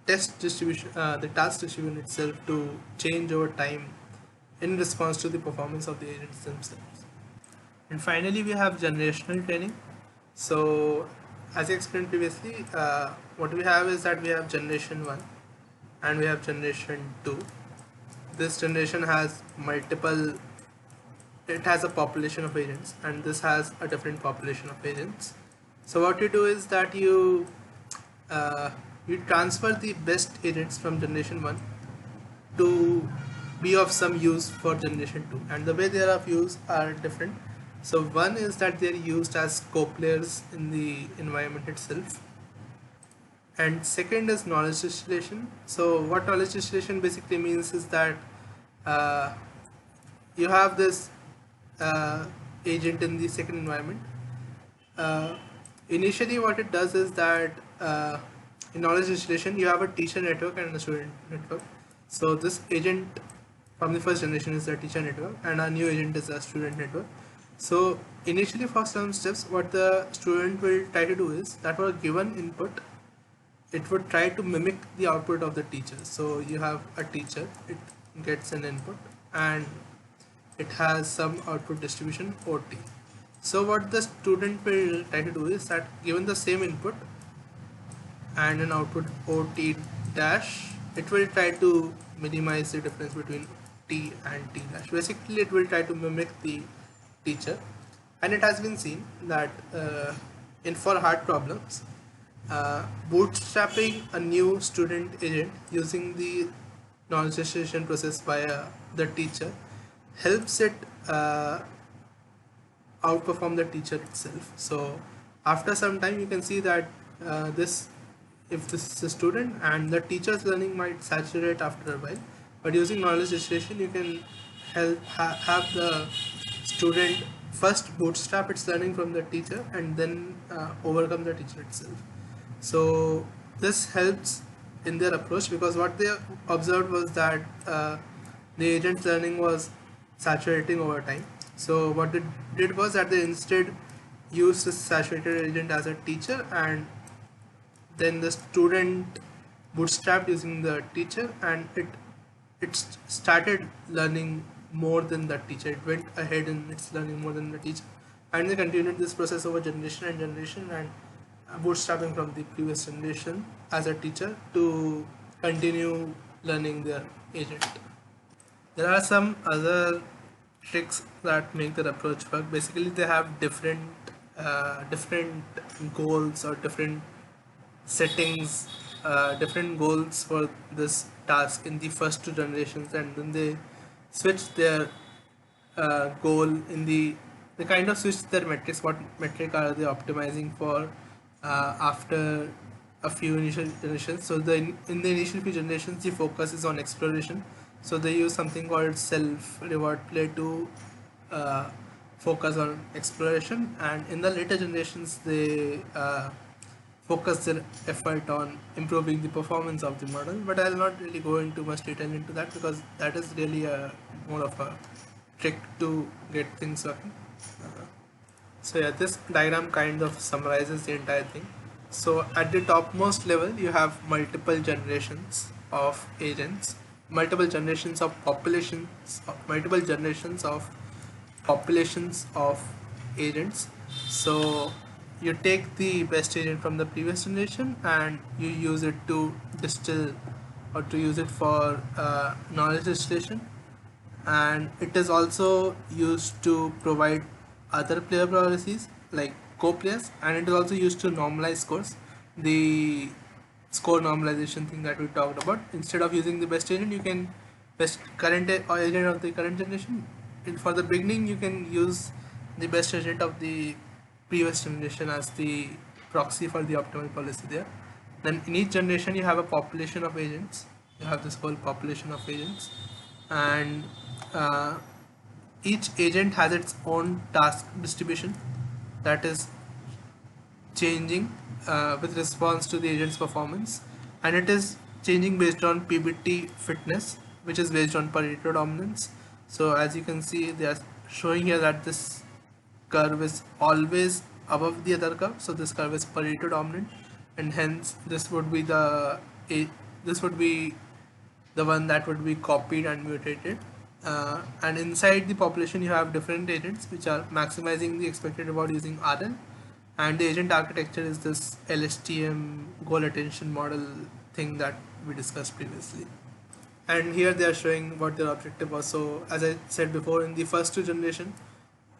task distribution itself to change over time in response to the performance of the agents themselves. And finally, we have generational training. So as I explained previously, what we have is that we have generation 1 and we have generation 2. This generation has it has a population of agents, and this has a different population of agents. So what you do is that you transfer the best agents from generation 1 to be of some use for generation 2, and the way they are of use are different. So one is that they're used as co-players in the environment itself, and second is knowledge distillation. So what knowledge distillation basically means is that you have this agent in the second environment. Initially what it does is that in knowledge distillation you have a teacher network and a student network. So this agent from the first generation is the teacher network, and our new agent is a student network. So initially for some steps, what the student will try to do is that for a given input, it would try to mimic the output of the teacher. So you have a teacher, gets an input, and it has some output distribution OT. So what the student will try to do is that given the same input and an output OT dash, it will try to minimize the difference between T and T dash. Basically, it will try to mimic the teacher, and it has been seen that in for hard problems, bootstrapping a new student agent using the knowledge distribution process via the teacher helps it outperform the teacher itself. So after some time, you can see that this if this is a student and the teacher's learning might saturate after a while, but using knowledge distribution you can have the student first bootstrap its learning from the teacher and then overcome the teacher itself. So this helps in their approach, because what they observed was that the agent's learning was saturating over time. So what they did was that they instead used this saturated agent as a teacher, and then the student bootstrapped using the teacher, and it started learning more than the teacher. It went ahead in its learning more than the teacher, and they continued this process over generation and generation, and bootstrapping from the previous generation as a teacher to continue learning their agent. There are some other tricks that make their approach work. Basically, they have different goals or different settings, different goals for this task in the first two generations, and then they switch their goal in they kind of switch their metrics. What metric are they optimizing for after a few initial generations? So in the initial few generations, the focus is on exploration. So they use something called self reward play to focus on exploration, and in the later generations they focus their effort on improving the performance of the model. But I'll not really go into much detail into that, because that is really a more of a trick to get things working. So yeah, this diagram kind of summarizes the entire thing. So at the topmost level, you have multiple generations of agents, multiple generations of populations, multiple generations of populations of agents. So you take the best agent from the previous generation and you use it to distill or to use it for knowledge distillation, and it is also used to provide other player policies like co-players, and it is also used to normalize scores, the score normalization thing that we talked about. Instead of using the best agent, you can best current agent of the current generation. For the beginning, you can use the best agent of the previous generation as the proxy for the optimal policy there. Then in each generation you have a population of agents, you have this whole population of agents, and each agent has its own task distribution that is changing with response to the agent's performance, and it is changing based on PBT fitness, which is based on Pareto dominance. So as you can see, they are showing here that this curve is always above the other curve, so this curve is Pareto dominant, and hence this would be this would be the one that would be copied and mutated. And inside the population you have different agents which are maximizing the expected reward using RL, and the agent architecture is this LSTM goal attention model thing that we discussed previously. And here they are showing what their objective was. So as I said before, in the first two generation,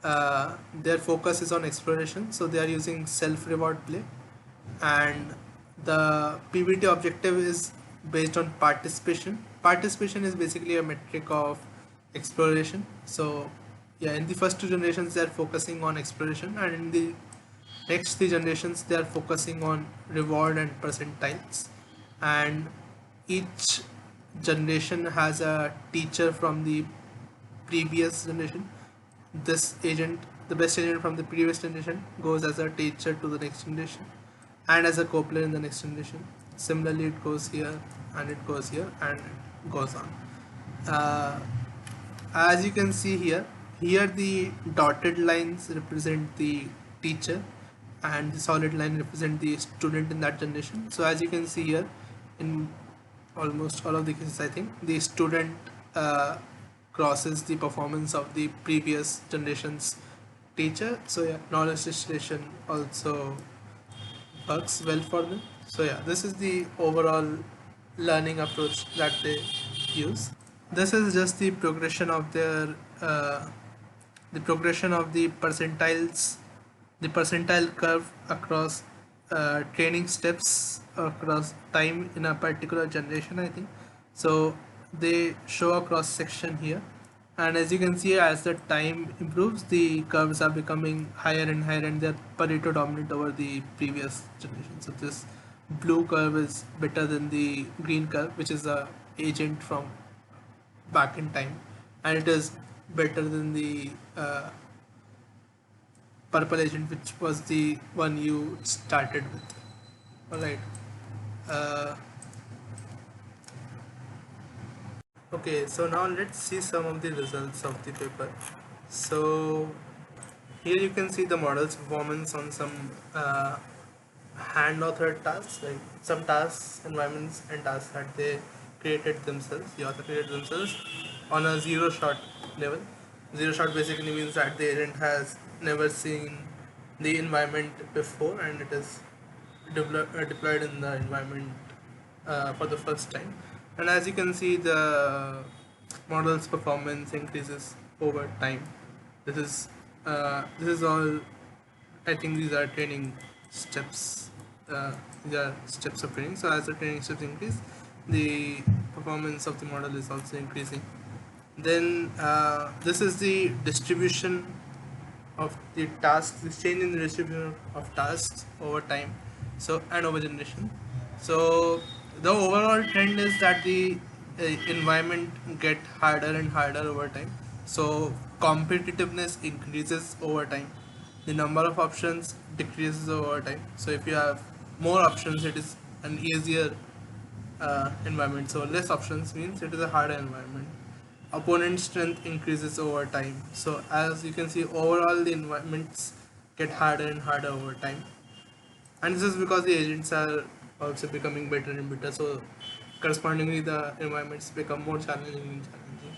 their focus is on exploration, so they are using self reward play, and the PBT objective is based on participation. Participation is basically a metric of exploration. So yeah, in the first two generations they are focusing on exploration, and in the next three generations they are focusing on reward and percentiles, and each generation has a teacher from the previous generation. This agent, the best agent from the previous generation, goes as a teacher to the next generation and as a co-player in the next generation. Similarly, it goes here and it goes here and it goes on. As you can see here the dotted lines represent the teacher and the solid line represent the student in that generation. So as you can see here, in almost all of the cases, I think the student uh, crosses the performance of the previous generation's teacher. So yeah, knowledge distillation also works well for them. So yeah, this is the overall learning approach that they use. This is just the progression of their the progression of the percentile curve across training steps across time in a particular generation, I think. So they show a cross section here, and as you can see, as the time improves, the curves are becoming higher and higher, and they're Pareto dominant over the previous generation. So this blue curve is better than the green curve, which is a agent from back in time, and it is better than the purple agent, which was the one you started with. All right. Uh, okay, so now let's see some of the results of the paper. So here you can see the model's performance on some hand authored tasks, like some tasks, environments, and tasks that they created themselves, the author created themselves on a zero shot level. Zero shot basically means that the agent has never seen the environment before, and it is deployed in the environment for the first time. And as you can see, the model's performance increases over time. This is all. I think these are training steps. These are steps of training. So as the training steps increase, the performance of the model is also increasing. Then this is the distribution of the tasks, this change in the distribution of tasks over time, so and over generation. So the overall trend is that the environment get harder and harder over time. So competitiveness increases over time. The number of options decreases over time. So if you have more options, it is an easier environment. So less options means it is a harder environment. Opponent strength increases over time. So as you can see, overall the environments get harder and harder over time, and this is because the agents are also becoming better and better. So correspondingly, the environments become more challenging and challenging.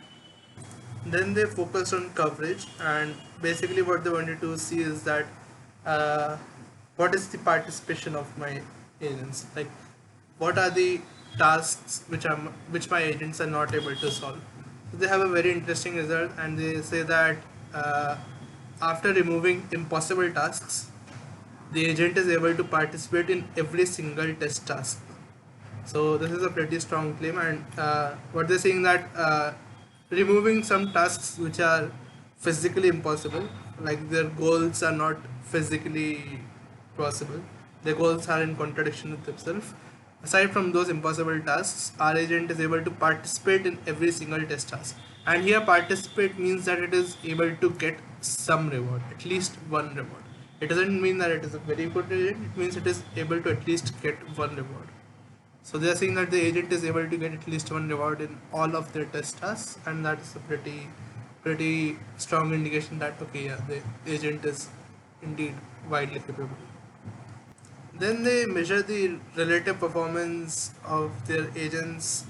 Then they focused on coverage, and basically what they wanted to see is that uh, what is the participation of my agents, like what are the tasks which my agents are not able to solve. So they have a very interesting result, and they say that uh, after removing impossible tasks, the agent is able to participate in every single test task. So this is a pretty strong claim, and what they're saying that removing some tasks which are physically impossible, like their goals are not physically possible, their goals are in contradiction with themselves. Aside from those impossible tasks, our agent is able to participate in every single test task. And here, participate means that it is able to get some reward, at least one reward. It doesn't mean that it is a very good agent. It means it is able to at least get one reward. So they are saying that the agent is able to get at least one reward in all of their test tasks, and that's a pretty strong indication that okay, yeah, the agent is indeed widely capable. Then they measure the relative performance of their agents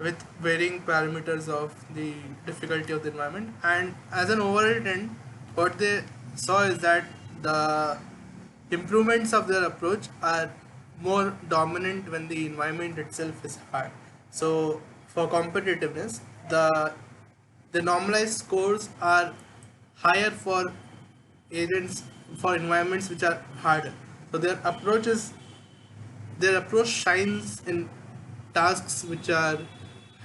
with varying parameters of the difficulty of the environment, and as an overall trend, what they saw is that the improvements of their approach are more dominant when the environment itself is hard. So for competitiveness, the normalized scores are higher for agents for environments which are harder. So their approach shines in tasks which are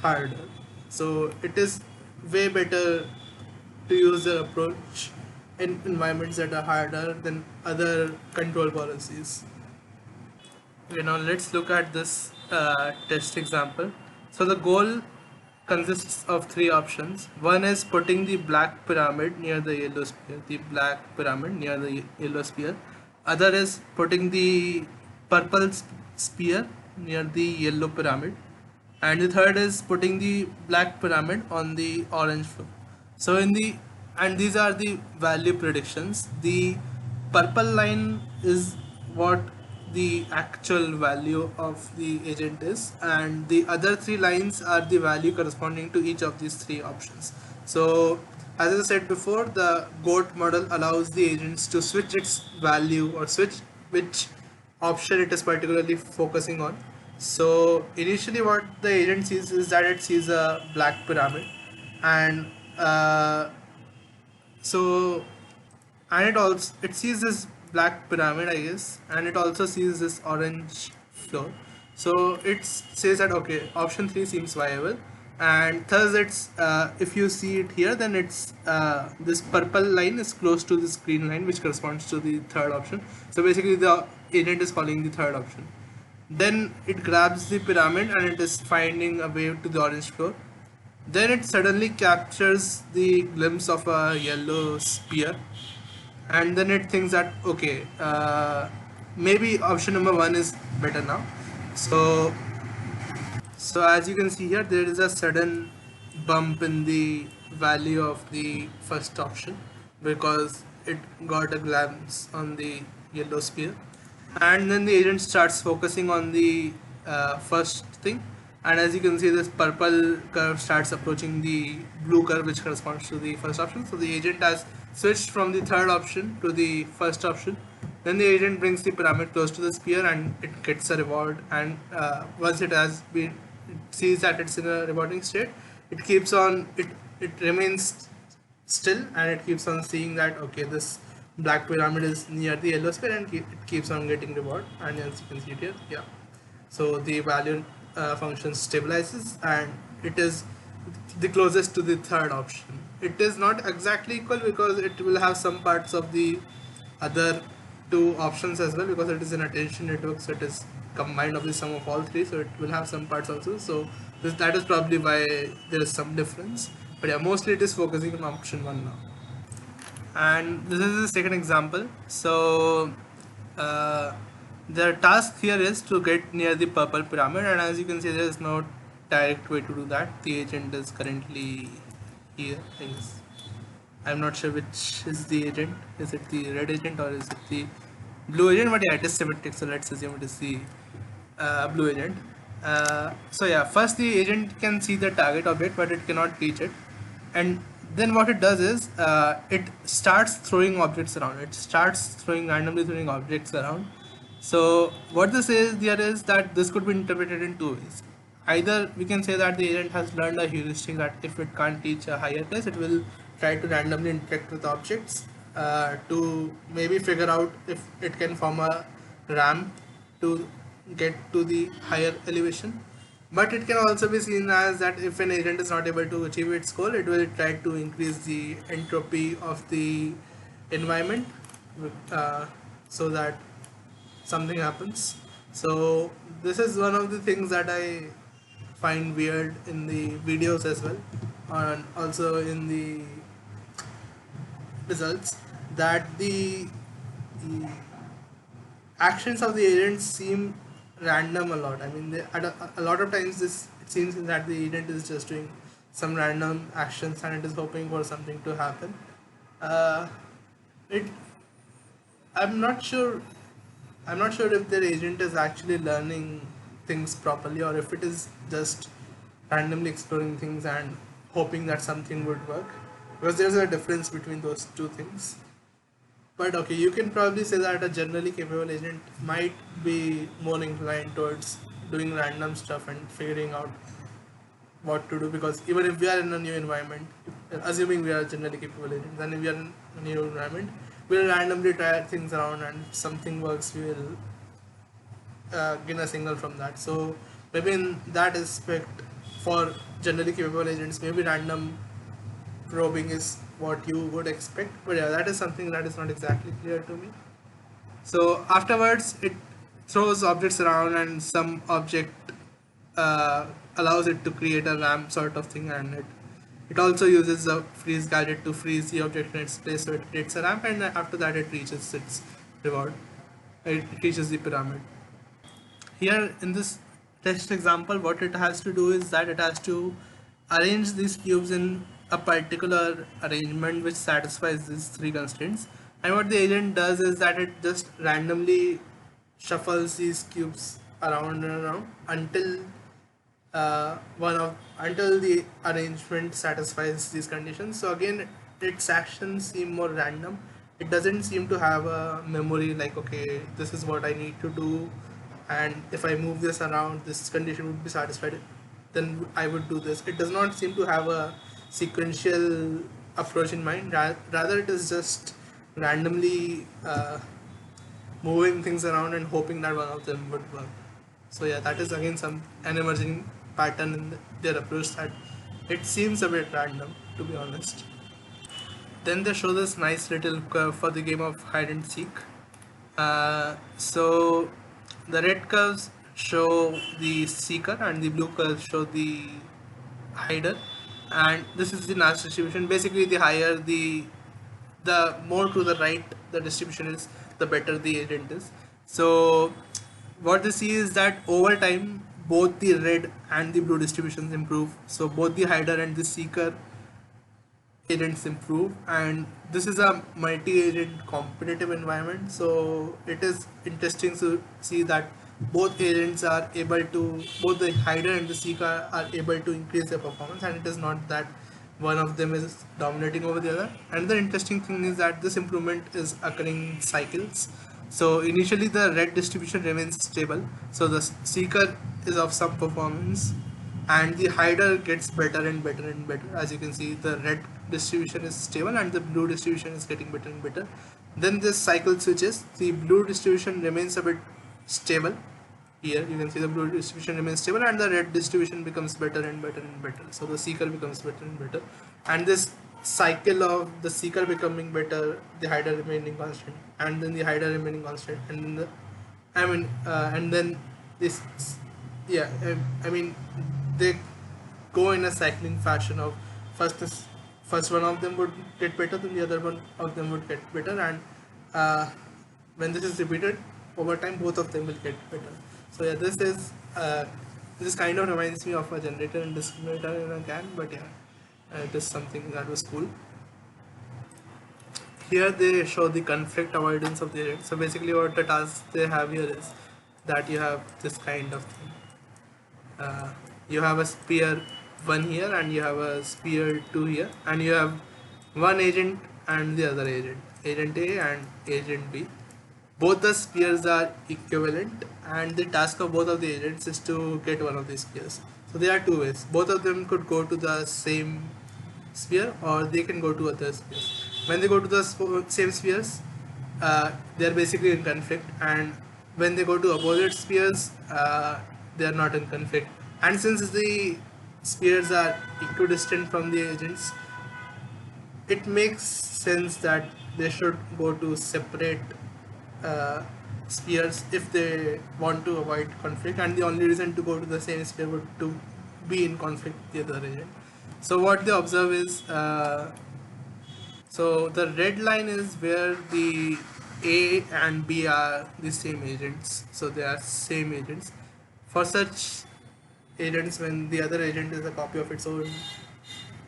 harder. So it is way better to use their approach in environments that are harder than other control policies. Okay, now let's look at this test example. So the goal consists of three options. One is putting the black pyramid near the yellow sphere, the black pyramid near the yellow sphere. Other is putting the purple sphere near the yellow pyramid. And the third is putting the black pyramid on the orange floor. So and these are the value predictions. The purple line is what the actual value of the agent is, and the other three lines are the value corresponding to each of these three options. So as I said before, the GOAT model allows the agents to switch its value or switch which option it is particularly focusing on. So initially what the agent sees is that it sees a black pyramid, and so and it sees this black pyramid, I guess, and it also sees this orange floor. So it says that okay, option 3 seems viable, and thus it's if you see it here, then it's this purple line is close to this green line, which corresponds to the third option. So basically the agent is following the third option. Then it grabs the pyramid and it is finding a way to the orange floor. Then it suddenly captures the glimpse of a yellow sphere, and then it thinks that okay, maybe option number 1 is better now. So as you can see here, there is a sudden bump in the value of the first option because it got a glance on the yellow sphere, and then the agent starts focusing on the first thing, and as you can see, this purple curve starts approaching the blue curve which corresponds to the first option. So the agent has switched from the third option to the first option. Then the agent brings the pyramid close to the sphere and it gets a reward, and once it has been, it sees that it's in a rewarding state, it keeps on, it remains still, and it keeps on seeing that okay, this black pyramid is near the yellow sphere, and it keeps on getting reward, and as you can see it here, yeah. So the value function stabilizes, and it is the closest to the third option. It is not exactly equal because it will have some parts of the other two options as well, because it is an attention network, so it is combined of the sum of all three, so it will have some parts also. So that is probably why there is some difference, but yeah, mostly it is focusing on option 1 now. And this is the second example. So the task here is to get near the purple pyramid, and as you can see, there is no direct way to do that. The agent is currently here, I guess. I'm not sure which is the agent. Is it the red agent or is it the blue agent? But yeah, it is symmetric, so let's assume it is the blue agent. So yeah, first the agent can see the target object, but it cannot reach it. And then what it does is it starts throwing objects around. It starts throwing randomly throwing objects around. So what this is there is that this could be interpreted in two ways. Either we can say that the agent has learned a heuristic that if it can't reach a higher place, it will try to randomly interact with objects to maybe figure out if it can form a ramp to get to the higher elevation. But it can also be seen as that if an agent is not able to achieve its goal, it will try to increase the entropy of the environment so that something happens. So this is one of the things that I find weird in the videos as well, and also in the results, that the actions of the agents seem random a lot. I mean, at a lot of times this it seems that the agent is just doing some random actions and it is hoping for something to happen. It I'm not sure. I'm not sure if their agent is actually learning things properly, or if it is just randomly exploring things and hoping that something would work, because there's a difference between those two things. But okay, you can probably say that a generally capable agent might be more inclined towards doing random stuff and figuring out what to do, because even if we are in a new environment, assuming we are generally capable agents, and if we are in a new environment, we'll randomly try things around, and if something works, we will gain a signal from that. So maybe in that aspect, for generally capable agents, maybe random probing is what you would expect, but yeah, that is something that is not exactly clear to me. So afterwards it throws objects around, and some object allows it to create a ramp sort of thing, and it also uses a freeze gadget to freeze the object in its place, so it creates a ramp, and after that it reaches its reward. It reaches the pyramid. Here in this test example, what it has to do is that it has to arrange these cubes in a particular arrangement which satisfies these three constraints. And what the agent does is that it just randomly shuffles these cubes around and around until until the arrangement satisfies these conditions. So again, its actions seem more random. It doesn't seem to have a memory like, okay, this is what I need to do, and if I move this around, this condition would be satisfied, then I would do this. It does not seem to have a sequential approach in mind. Rather, it is just randomly moving things around and hoping that one of them would work. So yeah, that is again some an emerging pattern in their approach, that it seems a bit random, to be honest. Then they show this nice little curve for the game of hide and seek. So the red curves show the seeker and the blue curves show the hider, and this is the Nash distribution. Basically, the higher the more to the right the distribution is, the better the agent is. So what they see is that over time both the red and the blue distributions improve. So both the hider and the seeker agents improve, and this is a multi-agent competitive environment. So it is interesting to see that both agents are able to, both the hider and the seeker are able to increase their performance, and it is not that one of them is dominating over the other. Another interesting thing is that this improvement is occurring in cycles. So initially the red distribution remains stable, so the seeker is of some performance, and the hider gets better and better and better. As you can see, the red distribution is stable and the blue distribution is getting better and better. Then this cycle switches, the blue distribution remains a bit stable. Here you can see the blue distribution remains stable and the red distribution becomes better and better and better. So the seeker becomes better and better, and this cycle of the seeker becoming better, the hider remaining constant, and then the hider remaining constant, and then and then this, yeah, I mean, they go in a cycling fashion of first this first one of them would get better, then the other one of them would get better, and uh, when this is repeated over time, both of them will get better. So yeah, this kind of reminds me of a generator and discriminator in a can, but yeah, it is something that was cool. Here they show the conflict avoidance of the agent. So basically what the task they have here is that you have this kind of thing. You have a sphere 1 here and you have a sphere 2 here, and you have one agent and the other agent, agent A and agent B. Both the spheres are equivalent, and the task of both of the agents is to get one of these spheres. So there are two ways. Both of them could go to the same sphere, or they can go to other spheres. When they go to the same spheres, they are basically in conflict, and when they go to opposite spheres, they are not in conflict. And since the spheres are equidistant from the agents, it makes sense that they should go to separate uh, spheres if they want to avoid conflict, and the only reason to go to the same sphere would to be in conflict with the other agent. So what they observe is, so the red line is where the A and B are the same agents, so they are same agents. For such agents, when the other agent is a copy of its own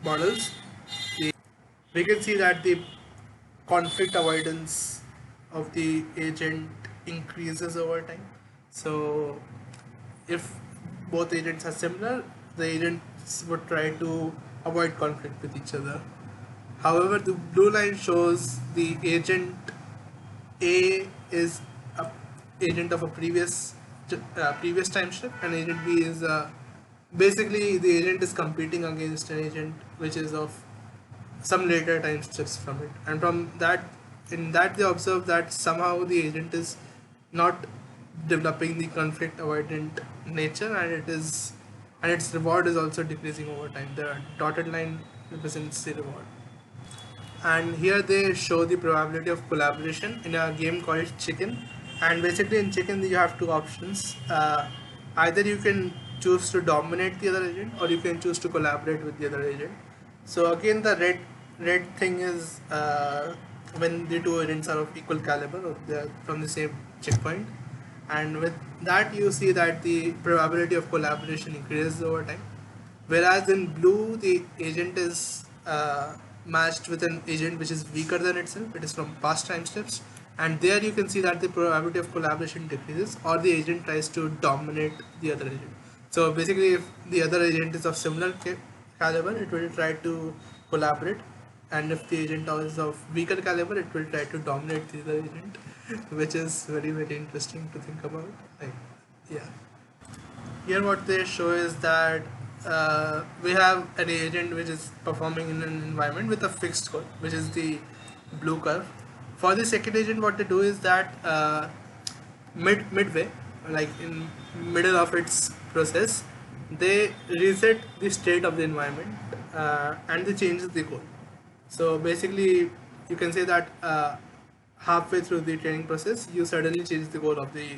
models, we can see that the conflict avoidance of the agent increases over time. So if both agents are similar, the agents would try to avoid conflict with each other. However, the blue line shows the agent A is a agent of a previous time step, and agent B is basically the agent is competing against an agent which is of some later time steps from it, and from that, in that they observe that somehow the agent is not developing the conflict avoidant nature, and its reward is also decreasing over time. The dotted line represents the reward, and here they show the probability of collaboration in a game called Chicken. And basically in Chicken you have two options. Either you can choose to dominate the other agent, or you can choose to collaborate with the other agent. So again, the red thing is when the two agents are of equal caliber, or they are from the same checkpoint, and with that you see that the probability of collaboration increases over time. Whereas in blue, the agent is matched with an agent which is weaker than itself. It is from past time steps, and there you can see that the probability of collaboration decreases, or the agent tries to dominate the other agent. So basically, if the other agent is of similar caliber, it will try to collaborate, and if the agent is of weaker caliber, it will try to dominate the other agent, which is very very interesting to think about. Like, yeah. Here, what they show is that we have an agent which is performing in an environment with a fixed score, which is the blue curve. For the second agent, what they do is that midway, like in middle of its process, they reset the state of the environment and they change the goal. So basically, you can say that halfway through the training process, you suddenly change the goal of the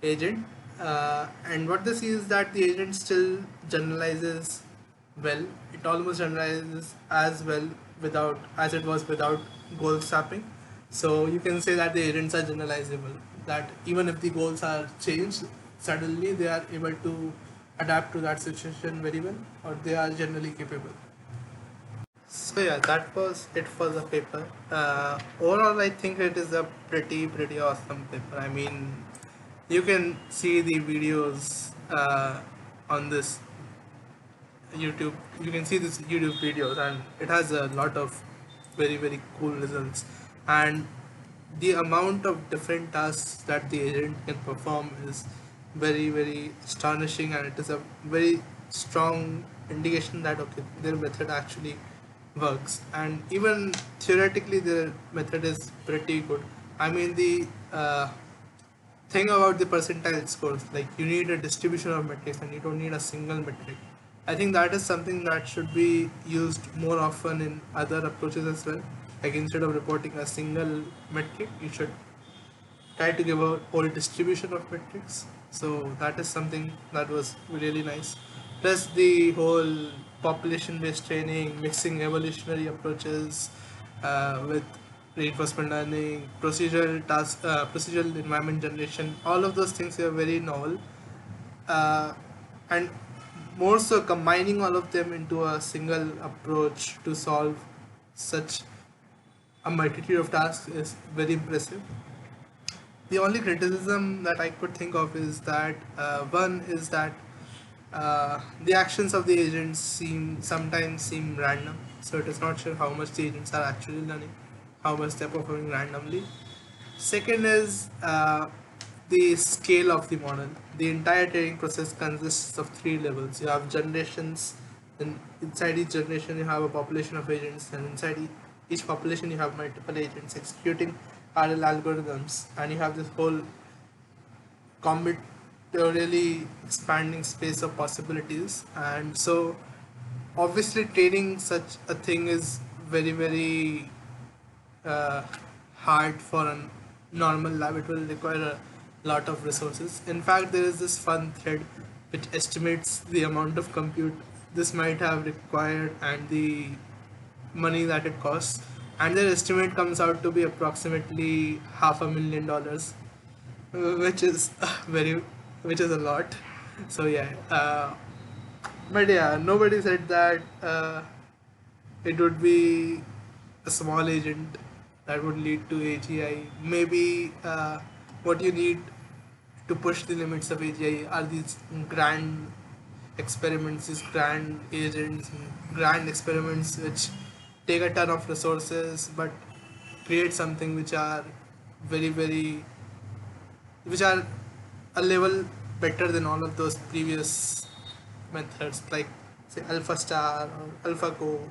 agent, and what they see is that the agent still generalizes well. It almost generalizes as well without as it was without goal swapping. So you can say that the agents are generalizable. That even if the goals are changed, suddenly they are able to adapt to that situation very well, or they are generally capable. So yeah, that was it for the paper. Overall, I think it is a pretty awesome paper. I mean, you can see the videos on this YouTube. You can see this YouTube videos, and it has a lot of very cool results. And the amount of different tasks that the agent can perform is very astonishing, and it is a very strong indication that okay, their method actually works, and even theoretically their method is pretty good. I mean, the thing about the percentile scores, like you need a distribution of metrics and you don't need a single metric. I think that is something that should be used more often in other approaches as well. Like instead of reporting a single metric, you should try to give a whole distribution of metrics. So that is something that was really nice. Plus the whole population-based training, mixing evolutionary approaches with reinforcement learning, procedural environment generation. All of those things are very novel, and more so combining all of them into a single approach to solve such a multitude of tasks is very impressive. The only criticism that I could think of is that one is that the actions of the agents sometimes seem random, so it is not sure how much the agents are actually learning, how much they're performing randomly. Second is the scale of the model. The entire training process consists of three levels. You have generations, then inside each generation you have a population of agents, and inside each population you have multiple agents executing parallel algorithms, and you have this whole combinatorially expanding space of possibilities. And so obviously training such a thing is very uh, hard for a normal lab. It will require a lot of resources. In fact, there is this fun thread which estimates the amount of compute this might have required and the money that it costs, and their estimate comes out to be approximately $500,000, which is very, which is a lot. So yeah, but yeah, nobody said that it would be a small agent that would lead to AGI. Maybe what you need to push the limits of AGI are these grand experiments, these grand agents, grand experiments which take a ton of resources but create something which are very which are a level better than all of those previous methods, like say AlphaStar or AlphaGo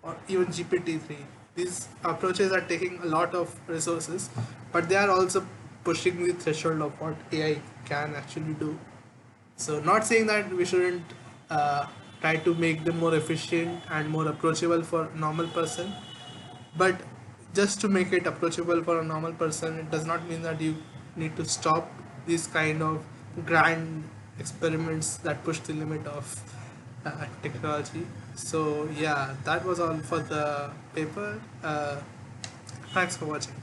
or even GPT-3. These approaches are taking a lot of resources, but they are also pushing the threshold of what AI can actually do. So, not saying that we shouldn't try to make them more efficient and more approachable for a normal person, but just to make it approachable for a normal person, it does not mean that you need to stop these kind of grand experiments that push the limit of technology. So yeah, that was all for the paper. Thanks for watching.